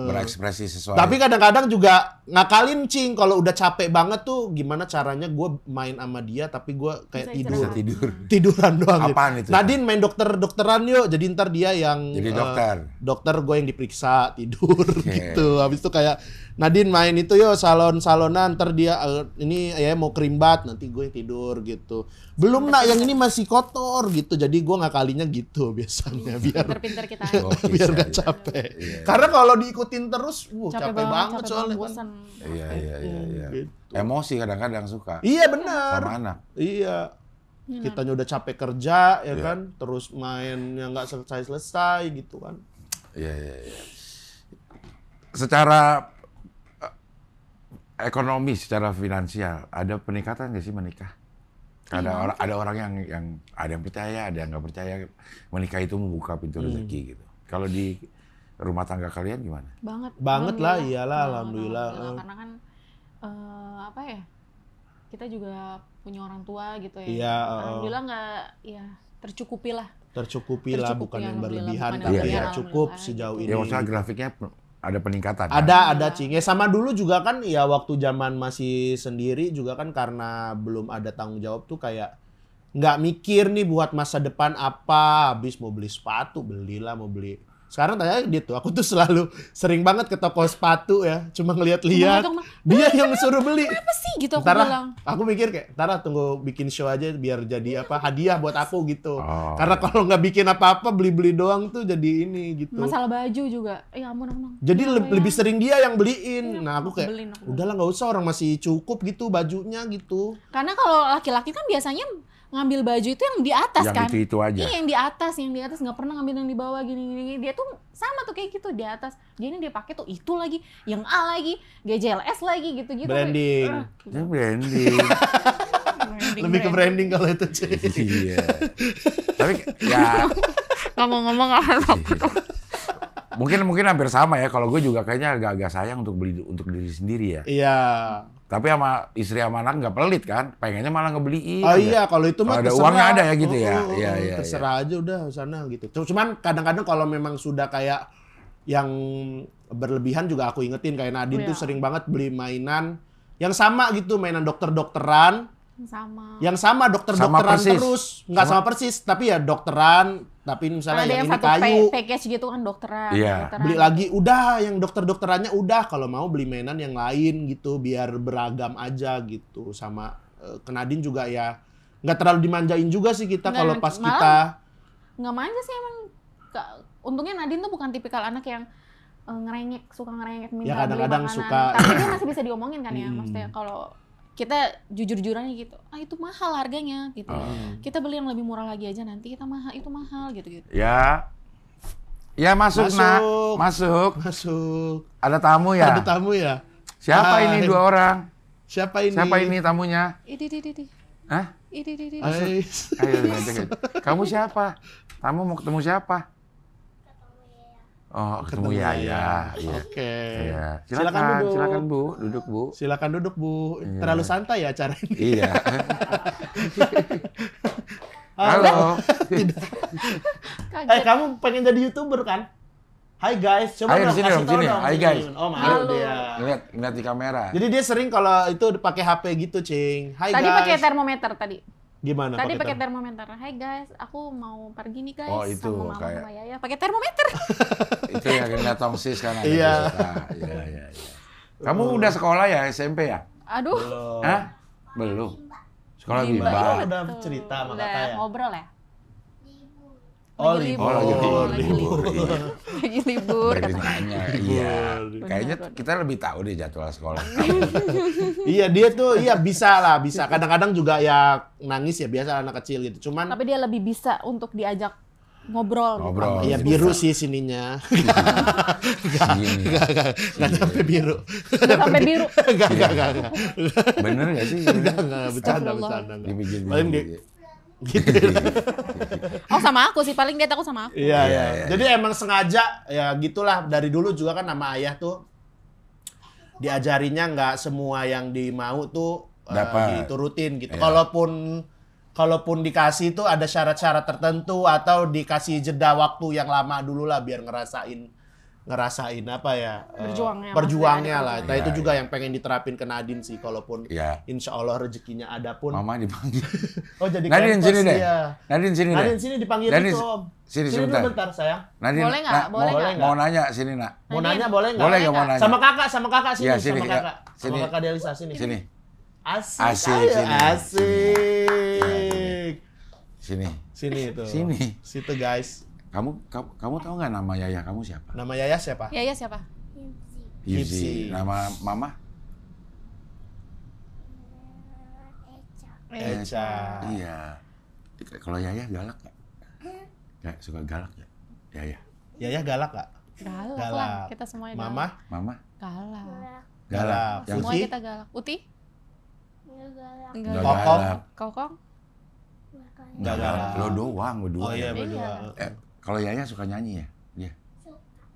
berekspresi sesuai. tapi kadang-kadang juga ngakalin Cing kalau udah capek banget tuh gimana caranya gue main sama dia tapi gue kayak bisa tidur. tiduran doang Apaan gitu. itu? Nadine main dokteran yuk, jadi ntar dia yang Jadi dokter. dokter, gue yang diperiksa tidur gitu. Habis itu kayak Nadine main itu yuk salon-salonan, ntar dia ini ya mau kerimbat, nanti gue yang tidur gitu. Belum nak yang ini masih kotor gitu. Jadi gue ngakalinya gitu biasanya biar Pinter-pinter kita. biar gak capek. Iya. Karena kalau diikutin terus, capek banget capek soalnya. bosan. Iya. Gitu. Emosi kadang-kadang suka Iya benar. sama anak. Iya. Kitanya udah capek kerja ya kan, terus main yang nggak selesai gitu kan. Iya. Secara ekonomi, secara finansial, ada peningkatan nggak sih menikah? Ada orang yang ada yang percaya, ada yang nggak percaya menikah itu membuka pintu rezeki gitu. Kalau di rumah tangga kalian gimana? Banget lah, Alhamdulillah. iyalah, alhamdulillah. Karena kan apa ya, kita juga punya orang tua gitu ya. Iya, Alhamdulillah nggak ya tercukupi lah. Tercukupi lah, bukan yang berlebihan, bukan tapi yang ya berlebihan, cukup alhamdulillah. sejauh ini. Ya maksudnya grafiknya ada peningkatan. kan? Ada Cing. Ya sama dulu juga kan ya waktu zaman masih sendiri juga kan karena belum ada tanggung jawab tuh kayak nggak mikir nih buat masa depan apa, habis mau beli sepatu belilah, mau beli. Sekarang tanya gitu, aku tuh selalu sering banget ke toko sepatu ya, cuma ngeliat-liat. Dia yang suruh beli. Apa sih gitu aku Ntar lah, bilang. aku mikir kayak, ntar lah tunggu bikin show aja biar jadi apa hadiah buat aku gitu. Oh. Karena kalau nggak bikin apa-apa, beli-beli doang tuh jadi ini gitu. Masalah baju juga. Ya ampun. Jadi Ya, lebih sering dia yang beliin. Nah aku kayak, beliin aku. udahlah nggak usah, orang masih cukup gitu bajunya gitu. Karena kalau laki-laki kan biasanya ngambil baju itu yang di atas Yang kan. itu aja. Iya, yang di atas nggak pernah ngambil yang di bawah gini. Dia tuh sama tuh kayak gitu di atas. Dia pakai tuh itu lagi, yang A lagi, GJLS lagi gitu-gitu. Branding. Ini branding. Lebih ke branding kalau itu Cik. Iya. Tapi ya Ngomong-ngomong mungkin hampir sama ya. Kalau gue juga kayaknya agak-agak sayang untuk beli untuk diri sendiri ya. Iya. Tapi sama istri sama anak nggak pelit kan, pengennya malah ngebeliin. Oh aja. iya, kalau itu mah Kalau ada terserah. uangnya ada ya gitu ya. Iya. Terserah aja udah sana gitu. Cuman kadang-kadang kalau memang sudah kayak yang berlebihan juga aku ingetin, kayak Nadine tuh sering banget beli mainan yang sama gitu, mainan dokter-dokteran. Yang sama dokter-dokteran persis. terus, nggak sama persis, tapi ya dokteran, tapi misalnya Ada yang yang ini satu kayu. package gitu kan dokteran. Iya. dokteran. Beli lagi, udah yang dokter-dokterannya udah, kalau mau beli mainan yang lain gitu, biar beragam aja gitu. Sama ke Nadine juga ya, nggak terlalu dimanjain juga sih kita Nggak, kalau pas malah kita. Nggak manja sih emang. Untungnya Nadine tuh bukan tipikal anak yang ngerengek, suka ngerengek minta Ya, kadang-kadang beli makanan. suka. Tapi dia masih bisa diomongin kan ya, maksudnya kalau kita jujur-jujurannya gitu, itu mahal harganya gitu. Kita beli yang lebih murah lagi aja nanti itu mahal gitu. Ya. Ya masuk, Nak. Masuk. Masuk. Ada tamu ya? Ada tamu ya? Siapa Hai. ini 2 orang? Siapa ini? Siapa ini tamunya? Idi. Hah? Idi. Hai. Ayo, ngajak. Kamu siapa? Tamu mau ketemu siapa? Oh, ketemu Yaya. Iya. Oke. Iya. Silakan duduk. Silakan Bu, duduk Bu. Silakan duduk, Bu. Iya. Terlalu santai ya acara ini. Iya. Halo. Kaget. Kamu pengen jadi YouTuber kan? Hai guys, coba Ayo, dong sini kasih dong, tau sini. dong. Hai, guys. Oh, malu Halo. dia. Lihat di kamera. Jadi dia sering kalau itu pakai HP gitu, Cing. Hai Tadi guys. pakai termometer tadi. Gimana Tadi pakai termometer? termometer. Hai guys, aku mau pergi nih guys. Oh, itu sama mama kayak- sama Yaya. Pakai termometer. Itu yang lihat tongsis kan ada. Iya. Iya. Kamu udah sekolah ya, SMP ya? Aduh. Belum. Hah? Belum. Sekolah Bimbel. bimbel. Udah cerita sama Udah kakak ya? ngobrol ya? Oh, Lagi libur. lagi libur. Lagi libur. Lagi libur. Dari katanya. nanya, iya. Libur. Kayaknya Benar. kita lebih tahu deh jadwal sekolah. Iya, dia tuh bisa lah, bisa. Kadang-kadang juga ya nangis ya, biasa anak kecil gitu. Cuman Tapi dia lebih bisa untuk diajak ngobrol. gitu. Ngobrol. ya biru sih sininya. Segini. Nggak sampai biru. Nggak sampai biru. Enggak. Bener nggak sih? Enggak, bercanda, Astagfirullah. bercanda. Dibikin Paling gitu. gitu. Oh sama aku sih, paling dia takut sama aku. Iya, Iya, iya. iya. Jadi emang sengaja ya gitulah, dari dulu juga kan sama ayah tuh diajarinya nggak semua yang dimau tuh Dapat. diturutin gitu. Iya. Kalaupun dikasih tuh ada syarat-syarat tertentu atau dikasih jeda waktu yang lama dulu lah biar ngerasain apa ya? maksudnya Perjuangnya ada lah. perjuangan. Nah, itu Iya, juga yang pengen diterapin ke Nadine sih, kalaupun Iya. insya Allah rezekinya ada pun. Mama dipanggil. Oh jadi Nadine campers sini deh. dia. Nadine sini deh. Nadine sini dipanggil Nadine, itu Om. sini dulu sebentar. bentar sayang. Nadine, Boleh nggak? Boleh nggak? mau nanya sini, Nak. Mau Nadine. nanya boleh nggak? Boleh nggak mau nanya? Sama kakak sini, Iya, sini, sama ya. kakak. Sini. Sama kakak Delisa sini. Sini. Asik. Asik, ayo, sini. Asik. Sini. Sini itu. Sini. Situ guys. Kamu tahu nggak nama Yaya kamu siapa? Nama Yaya siapa? Yaya siapa? Hipsi. Nama Mama? Eca. Iya. Kalau Yaya galak nggak? Nggak suka galak ya? Yaya. Yaya galak gak? Galak Galak. lah, kita semuanya galak. Mama? Mama? Galak. Galak. Yang Semua Uti? kita galak. Uti? nggak Kokong? galak. Kokong? Nggak galak. Lo doang berdua. Oh iya ya. berdua. Kalau Yaya suka nyanyi ya? Iya.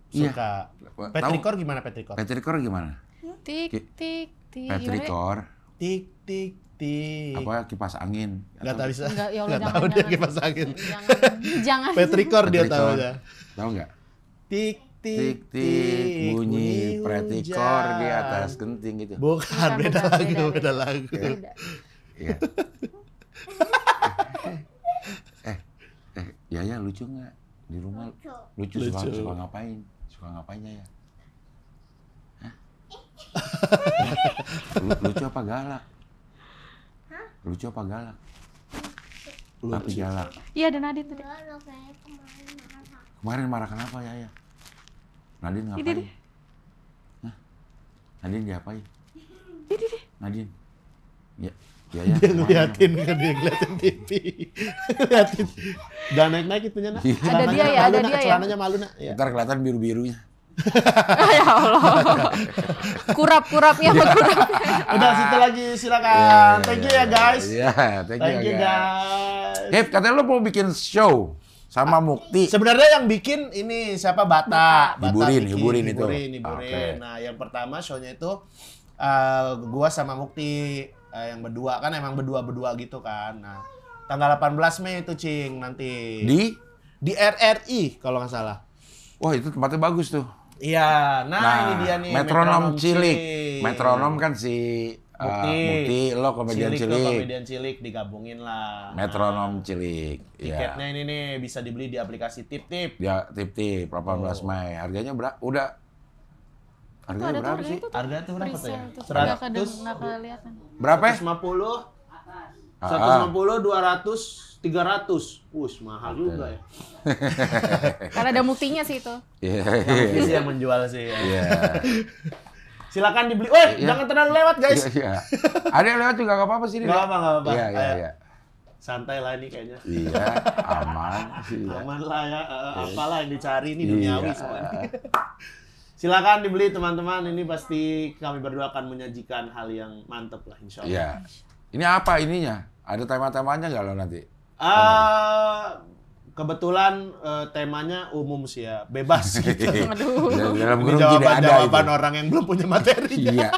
Iya. Suka. Tahu Petrikor gimana Petrikor? Petrikor gimana? Tik, tik, tik. Gimana ya? Petrikor Tik tik tik. apa kipas angin? Nggak tahu bisa. Enggak, ya Allah, Nggak jangan, tahu dia jangan. kipas angin. Jangan. Petrikor dia Petrikor. tahu ya. Tahu nggak? Tik Tik tik bunyi pretikor hujan. di atas genting gitu. Bukan, beda bukan, lagu, beda, beda lagu. Beda. Iya. Yaya lucu nggak di rumah? Lucu. Suka Lucu. ngapain? Suka ngapain Yaya? Hah? Lucu apa galak? Lucu apa galak? Tapi galak. Iya, ada Nadine tadi. Kemarin marah kenapa Yaya? Nadine ngapain? Ini deh. Hah? Nadine diapain? Ini deh. Nadine. Ya, Yaya. Dia kemana? ngeliatin kan, dia ngeliatin TV. Ngeliatin. Udah naik-naik itunya nak. Iya. Ada dia ya, ada dia ya. Celananya malu nak. Ya. Ntar kelihatan biru-birunya. Ya Allah. Kurap-kurapnya sama kurap. Udah situ lagi silakan. Thank you ya guys. Iya, thank Thank you you guys. Hip, katanya lo mau bikin show sama Mukti. Sebenarnya yang bikin ini siapa Bata. Hiburin, bikin, hiburin itu. Hiburin. Oke. Nah, yang pertama show-nya itu gua sama Mukti yang berdua kan emang berdua gitu kan. Nah, tanggal 18 Mei itu Cing nanti. Di RRI kalau nggak salah. Wah, itu tempatnya bagus tuh. Iya, nah ini dia nih Metronom Cilik. Metronom kan si Mukti, lo komedian Cilik tuh cilik. komedian cilik digabungin lah. Metronom cilik. Tiketnya ini nih bisa dibeli di aplikasi Tip-Tip. Ya, tip-tip 18 Mei. Harganya berapa? Udah. Harganya Ada tuh berapa sih? Harga tuh berapa tuh ya? Nggak kelihatan. Berapa? 150, Ah. 150, 200, 300. Mahal juga ya. Karena ada muktinya sih itu. Iya. Yang sih yang menjual sih. Ya. Iya. Silakan dibeli. Woi, jangan terlalu lewat guys. Iya. Ada yang lewat juga nggak apa-apa sih. Nggak apa-apa. Iya, iya, Ayo. iya. Santai lah ini kayaknya. Iya, aman sih. Iya. Aman lah ya. Apalah yang dicari ini duniawi Iya. semuanya. Silakan dibeli teman-teman. Ini pasti kami berdua akan menyajikan hal yang mantep lah insya Allah. Iya. Ini apa ininya? Ada tema-temanya nggak lo nanti? Kebetulan temanya umum sih ya, bebas gitu. Aduh. Dalam grup tidak ada Jawaban-jawaban itu. orang yang belum punya materi. Iya.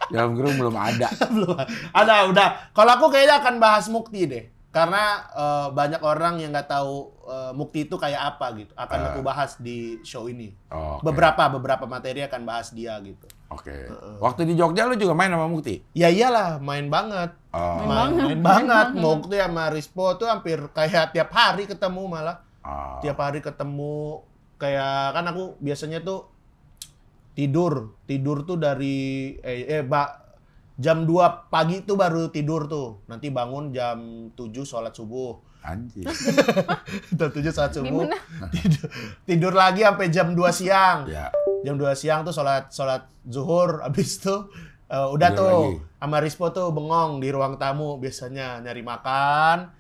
Dalam grup belum ada. Belum ada, udah. Kalau aku kayaknya akan bahas Mukti deh. Karena banyak orang yang nggak tahu Mukti itu kayak apa gitu. Akan aku bahas di show ini. Oh, oke. Beberapa materi akan bahas dia gitu. Oke. Waktu di Jogja lu juga main sama Mukti? Ya iyalah, main banget. Oh. Main banget. Mukti sama Rispo tuh hampir kayak tiap hari ketemu malah. Oh. Tiap hari ketemu. Kayak kan aku biasanya tuh tidur tuh dari jam 2 pagi tuh baru tidur tuh. Nanti bangun jam 7 sholat subuh. Anjir. Jam 7 sholat subuh. Gimana? Tidur lagi sampai jam 2 siang. Ya. Jam 2 siang tuh sholat zuhur. Habis itu udah Tidur tuh lagi. sama Rispo tuh bengong di ruang tamu biasanya nyari makan.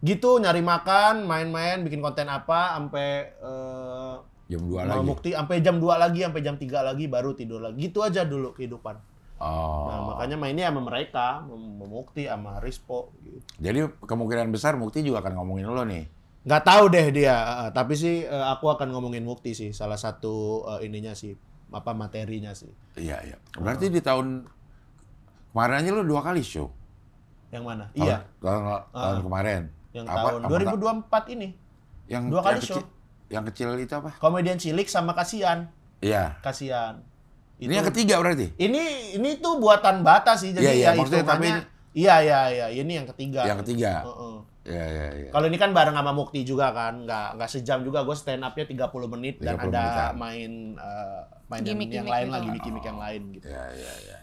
Gitu nyari makan, main-main, bikin konten apa sampai Jam 2 sama lagi. Mukti sampai jam 2 lagi, sampai jam 3 lagi baru tidur lagi. Gitu aja dulu kehidupan. Oh. Nah, makanya mainnya sama mereka, sama Mukti, sama Rispo gitu. Jadi kemungkinan besar Mukti juga akan ngomongin lo nih. Nggak tahu deh dia, tapi sih aku akan ngomongin Mukti sih, salah satu ininya sih, apa materinya sih. Iya, iya. Berarti di tahun kemarin aja lo 2 kali show. Yang mana? Tahun, Iya, tahun kemarin. yang Apa- tahun apa- 2024 ini. Yang 2 kali yang show. Yang kecil itu apa? Komedian cilik sama Kasian. Iya. Kasian. Ini yang ketiga berarti? Ini tuh buatan Bata sih, jadi Iya, iya, ya maksudnya tapi hitungannya. Iya, ini yang ketiga. Yang ketiga. Heeh. Iya, iya, iya. Kalau ini kan bareng sama Mukti juga kan, nggak sejam juga, gue stand up-nya 30 menit dan 30 ada menitan. main Gimmick-gimmick yang lain gitu. lagi, gimmick yang lain gitu. Iya, iya, iya.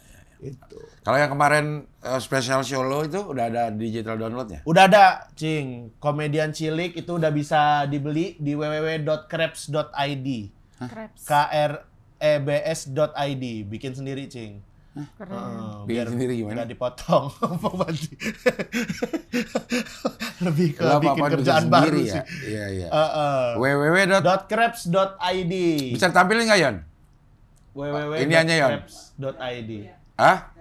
Gitu. Kalau yang kemarin special show lo itu udah ada digital downloadnya? Udah ada, Cing. Komedian cilik itu udah bisa dibeli di www.krebs.id. Crepes. krebs.id. Bikin sendiri, Cing. Keren. Bikin sendiri gimana? Nggak dipotong. Lebih ke Lo bikin apa-apaan kerjaan bikin baru sendiri sih. ya? Iya, iya. www. www. .krebs.id. Bisa tampilin nggak, Yon? Ini hanya, Yon? www.krebs.id. Hah?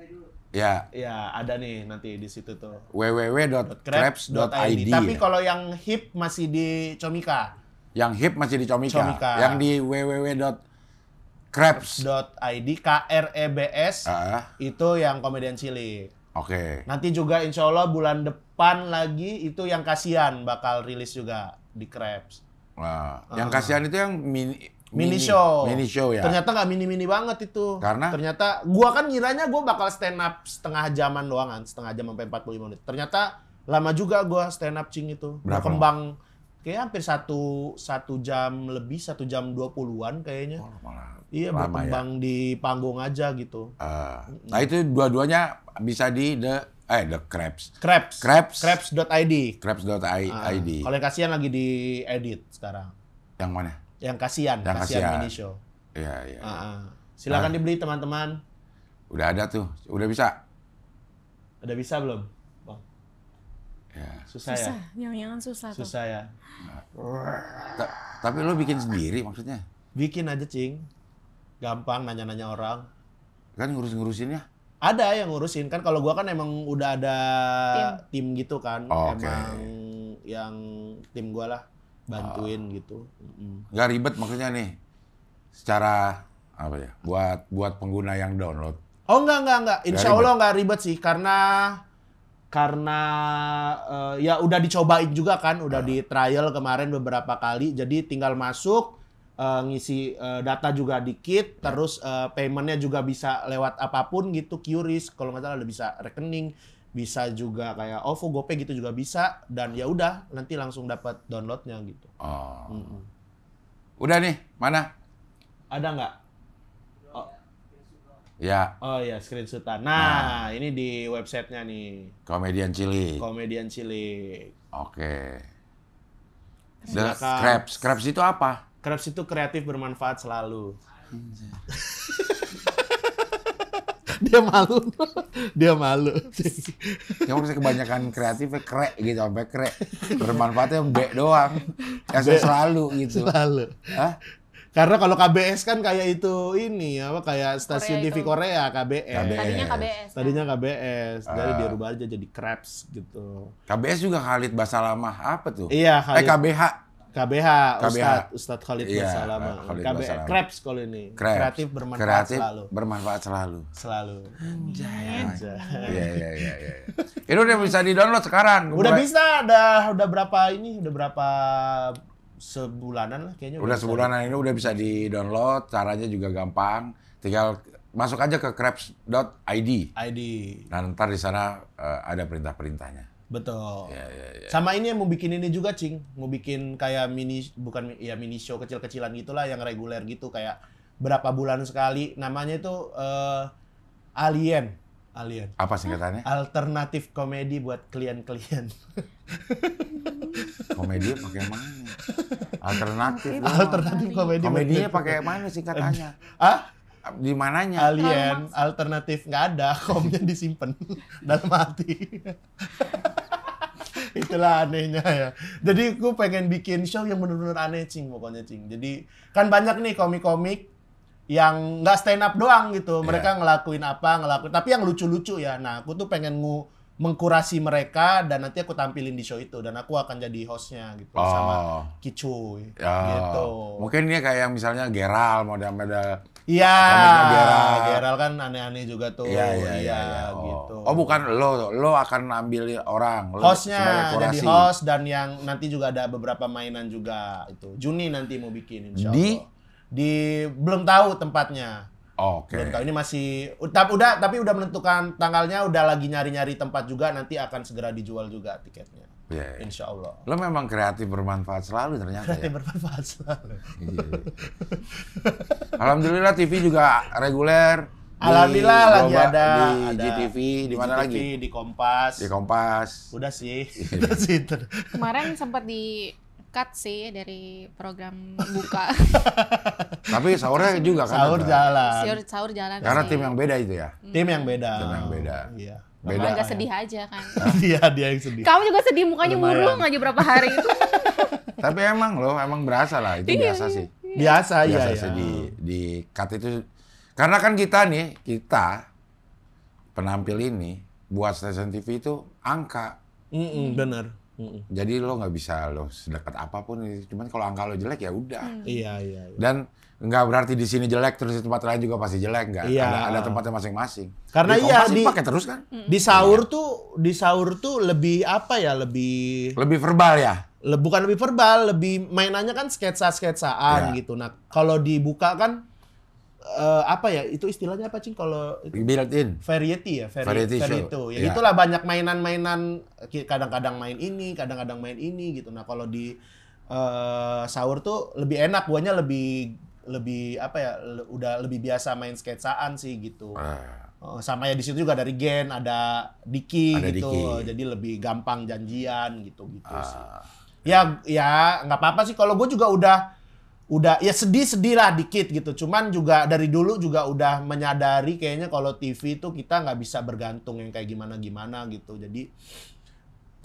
Ya, Ya, ada nih nanti di situ tuh. www.krebs.id. Tapi ya. kalau yang hip masih di Comika. Yang hip masih di Comika. Comika. Yang di www.krebs. .id KREBS itu yang komedian cilik. Oke. Nanti juga insya Allah bulan depan lagi itu yang Kasian bakal rilis juga di Krebs. Nah, yang kasihan itu yang Mini show. Mini show ya. Ternyata nggak mini-mini banget itu. Karena? Ternyata gua kan ngiranya gua bakal stand up setengah jaman doang kan, setengah jam sampai 45 menit. Ternyata lama juga gua stand up, Cing, itu. Berapa Berkembang kayak hampir satu jam lebih, 1 jam 20-an kayaknya. Oh, malah Iya, lama berkembang di panggung aja gitu. nah itu dua-duanya bisa di The Krebs. Krebs. Krebs.id. Krebs.id. Kalau yang Kasian lagi di edit sekarang. Yang mana? Yang Kasian mini show. Iya, iya. Silakan dibeli teman-teman. Udah ada tuh. Udah bisa. Udah bisa belum, Bang? Ya. Susah ya? Jangan-jangan susah tuh. Susah ya. Tapi lo bikin sendiri maksudnya? Bikin aja, Cing. Gampang nanya-nanya orang. Kan ngurus-ngurusinnya? Ada yang ngurusin. Kan kalau gua kan emang udah ada tim gitu kan. Oh, oke. Emang yang tim gua lah bantuin gitu. Nggak ribet maksudnya nih. Secara apa ya? Buat pengguna yang download. Oh, enggak. Insya Nggak Allah nggak ribet sih karena ya udah dicobain juga kan, udah di trial kemarin beberapa kali. Jadi tinggal masuk, ngisi data juga dikit, terus paymentnya juga bisa lewat apapun gitu, QRIS kalau nggak salah ada bisa rekening, bisa juga kayak OVO, GoPay gitu juga bisa, dan ya udah nanti langsung dapat downloadnya gitu. Udah nih, mana? Ada nggak? Ya. Oh ya, screenshotan. Nah, ini di websitenya nih. Komedian Cilik. Komedian Cilik. Oke. Silakan. Scraps itu apa? Scraps itu kreatif bermanfaat selalu. Dia malu. Dia malu. Ya udah kebanyakan kreatifnya krek gitu, sampai krek. Bermanfaatnya B doang. Ya selalu gitu. Selalu. Hah? Karena kalau KBS kan kayak itu ini apa kayak stasiun Korea TV itu. Korea KBS. Tadinya KBS. Tadinya KBS. Jadi dirubah aja jadi Crabs gitu. KBS juga Khalid Basalamah apa tuh? Iya, Khalid. KBH. KBH. KBH. Ustadz Khalid Iya, Basalamah. Khalid KBS Basalamah. Crabs kalau ini. Crabs. Kreatif bermanfaat Kreatif selalu. bermanfaat selalu. Selalu. Anjay. Iya. Ini udah bisa di-download sekarang. Udah bisa, udah berapa ini? Udah berapa sebulanan lah kayaknya. Udah sebulanan ini udah bisa di-download, caranya juga gampang. Tinggal masuk aja ke crabs.id. Nah, ntar di sana ada perintah-perintahnya. Betul. Ya. Sama ini yang mau bikin ini juga, Cing. Mau bikin kayak mini show kecil-kecilan gitulah yang reguler gitu kayak berapa bulan sekali. Namanya itu Alien. Apa singkatannya? Alternatif komedi buat klien-klien. Komedi pakai mana? Alternatif. Alternatif komedi. Komedinya pakai mana singkatannya? Di mananya? Alien, alternatif nggak ada, komnya disimpan dalam hati. Itulah anehnya ya. Jadi gue pengen bikin show yang bener-bener aneh, Cing, pokoknya, Cing. Jadi kan banyak nih komik-komik yang nggak stand up doang gitu. Mereka ngelakuin tapi yang lucu-lucu ya. Nah, aku tuh pengen mengkurasi mereka dan nanti aku tampilin di show itu dan aku akan jadi hostnya gitu sama Kicuy gitu. Mungkin dia kayak misalnya Geral model Iya, Geral. Geral kan aneh-aneh juga tuh. Iya. Gitu. Oh, bukan lo akan ambil orang. Hostnya jadi host dan yang nanti juga ada beberapa mainan juga itu. Juni nanti mau bikin insya Allah. Belum tahu tempatnya. Oke. Belum tahu, ini masih tapi udah menentukan tanggalnya, udah lagi nyari-nyari tempat juga, nanti akan segera dijual juga tiketnya. Yeah. Insya Allah. Lo memang kreatif bermanfaat selalu ternyata. Kreatif ya? bermanfaat selalu. Iya. Alhamdulillah TV juga reguler. Alhamdulillah lagi ada di GTV, di mana lagi? Di Kompas. Di Kompas. Udah sih. Kemarin sempat di cut sih dari program buka. Tapi sahurnya juga kan? Sahur jalan. Sahur jalan. Karena sih. tim yang beda itu ya? Tim yang beda. Iya. Iya. Beda. Agak sedih aja kan. Dia yang sedih. Kamu juga sedih, mukanya murung aja berapa hari itu. Tapi emang berasa lah, itu biasa sih. Biasa ya. Sih di cut itu. Karena kan kita penampil ini buat stasiun TV itu angka. Bener. Jadi lo nggak bisa lo sedekat apapun, cuman kalau angka lo jelek ya udah. Iya. Dan nggak berarti di sini jelek terus di tempat lain juga pasti jelek, nggak? Iya. Ada tempatnya masing-masing. Karena di pakai terus kan? Di sahur tuh lebih apa ya? Lebih verbal ya? Bukan lebih verbal, lebih mainannya kan sketsa-sketsaan gitu. Nah, kalau dibuka kan apa ya? Itu istilahnya apa, Cing? Kalau built-in. Variety ya, variety show. Ya yeah. Itulah banyak mainan-mainan, kadang-kadang main ini, kadang-kadang main ini gitu. Nah, kalau di sahur tuh lebih enak, guanya lebih apa ya? Udah lebih biasa main sketsaan sih gitu. Sama ya di situ juga dari Gen, ada Diki gitu. Diki. Jadi lebih gampang janjian gitu sih. Ya nggak apa-apa sih, kalau gue juga udah ya sedih lah dikit gitu. Cuman juga dari dulu juga udah menyadari kayaknya kalau TV itu kita nggak bisa bergantung yang kayak gimana-gimana gitu. Jadi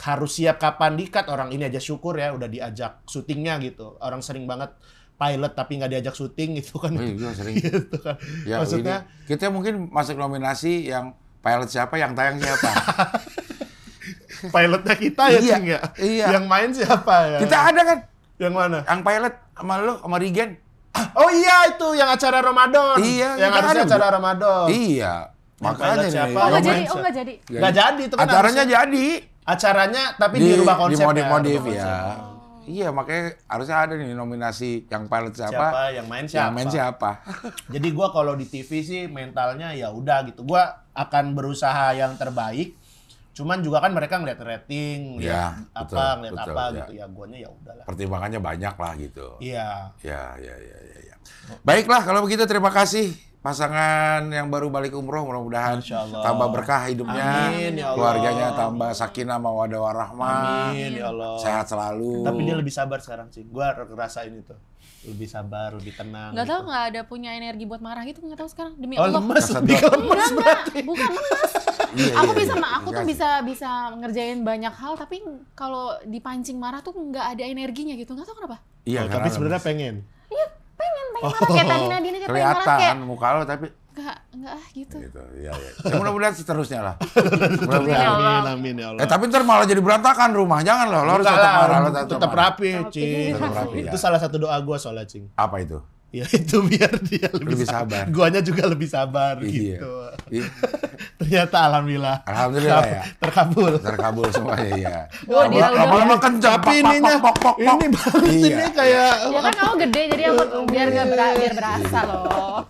harus siap kapan di-cut. Orang ini aja syukur ya udah diajak syutingnya gitu. Orang sering banget pilot tapi nggak diajak syuting gitu kan. Iya, sering. Gitu kan. Ya, maksudnya ini, kita mungkin masuk nominasi yang pilot siapa, yang tayang siapa. pilotnya kita ya, Cing ya? Iya. Yang main siapa ya? Kita ada kan? Yang mana? Yang pilot sama lo, sama Regen. Oh iya, itu yang acara Ramadan. Iya, yang harusnya acara Ramadan. Iya. Makanya siapa? Oh nggak jadi. Nggak jadi itu kan acaranya harusnya. jadi. Acaranya tapi dirubah konsepnya. Dimodif ya. Iya, makanya harusnya ada nih nominasi yang pilot siapa, yang main yang main siapa. Jadi gua kalau di TV sih mentalnya ya udah gitu. Gua akan berusaha yang terbaik. Cuman juga kan mereka ngeliat rating, Ya, ngeliat betul, apa ya. gitu ya. Guanya ya udahlah. Pertimbangannya banyak lah gitu. Iya. Ya. Baiklah kalau begitu terima kasih pasangan yang baru balik umroh, mudah-mudahan Masya Allah. tambah berkah hidupnya, Amin, ya Allah. keluarganya tambah sakinah mawaddah warahmah, Amin ya Allah. sehat selalu. Tapi dia lebih sabar sekarang sih. Gua ngerasain itu. Lebih sabar, lebih tenang. Nggak tahu gitu. nggak ada punya energi buat marah gitu, nggak tahu sekarang demi Oh Allah. lemes, Rasa lebih doa. ke lemes Enggak, bukan lemes. Iya, Aku iya, bisa, iya. aku tuh bisa ngerjain banyak hal, tapi kalau dipancing marah tuh nggak ada energinya gitu, nggak tahu kenapa. Iya, Oh, tapi karena sebenarnya pengen. Pengen marah kayak tadi Nadine aja pengen marah kelihatan kayak muka lo tapi nggak gitu. gitu. Iya. Ya, mudah-mudahan seterusnya lah. Ya Mudah-mudahan. Allah. Amin ya Allah. Tapi ntar malah jadi berantakan rumah. Jangan loh, lo harus Enggak tetap lah, marah, lo tetap marah. rapi, Cing. Tetap rapi, Itu ya. salah satu doa gua soalnya, Cing. Apa itu? Ya itu biar dia Lebih sabar. Guanya juga lebih sabar Iya. gitu. Iya. Ternyata alhamdulillah. Alhamdulillah ya. Terkabul. Terkabul semuanya ya. Oh, dia udah. Lama-lama kencang. Tapi ininya ini banget Iya. ini kayak Ya kan kamu gede jadi aku biar biar berasa loh.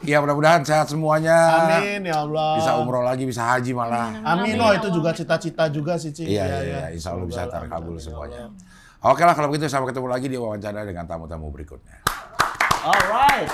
Iya, mudah-mudahan sehat semuanya. amin ya Allah. Bisa umroh lagi, bisa haji malah. Amin. Oh, itu juga cita-cita juga sih, Cing. Iya. Insya Allah bisa terkabul semuanya. Oke lah kalau begitu sampai ketemu lagi di wawancara dengan tamu-tamu berikutnya. Alright.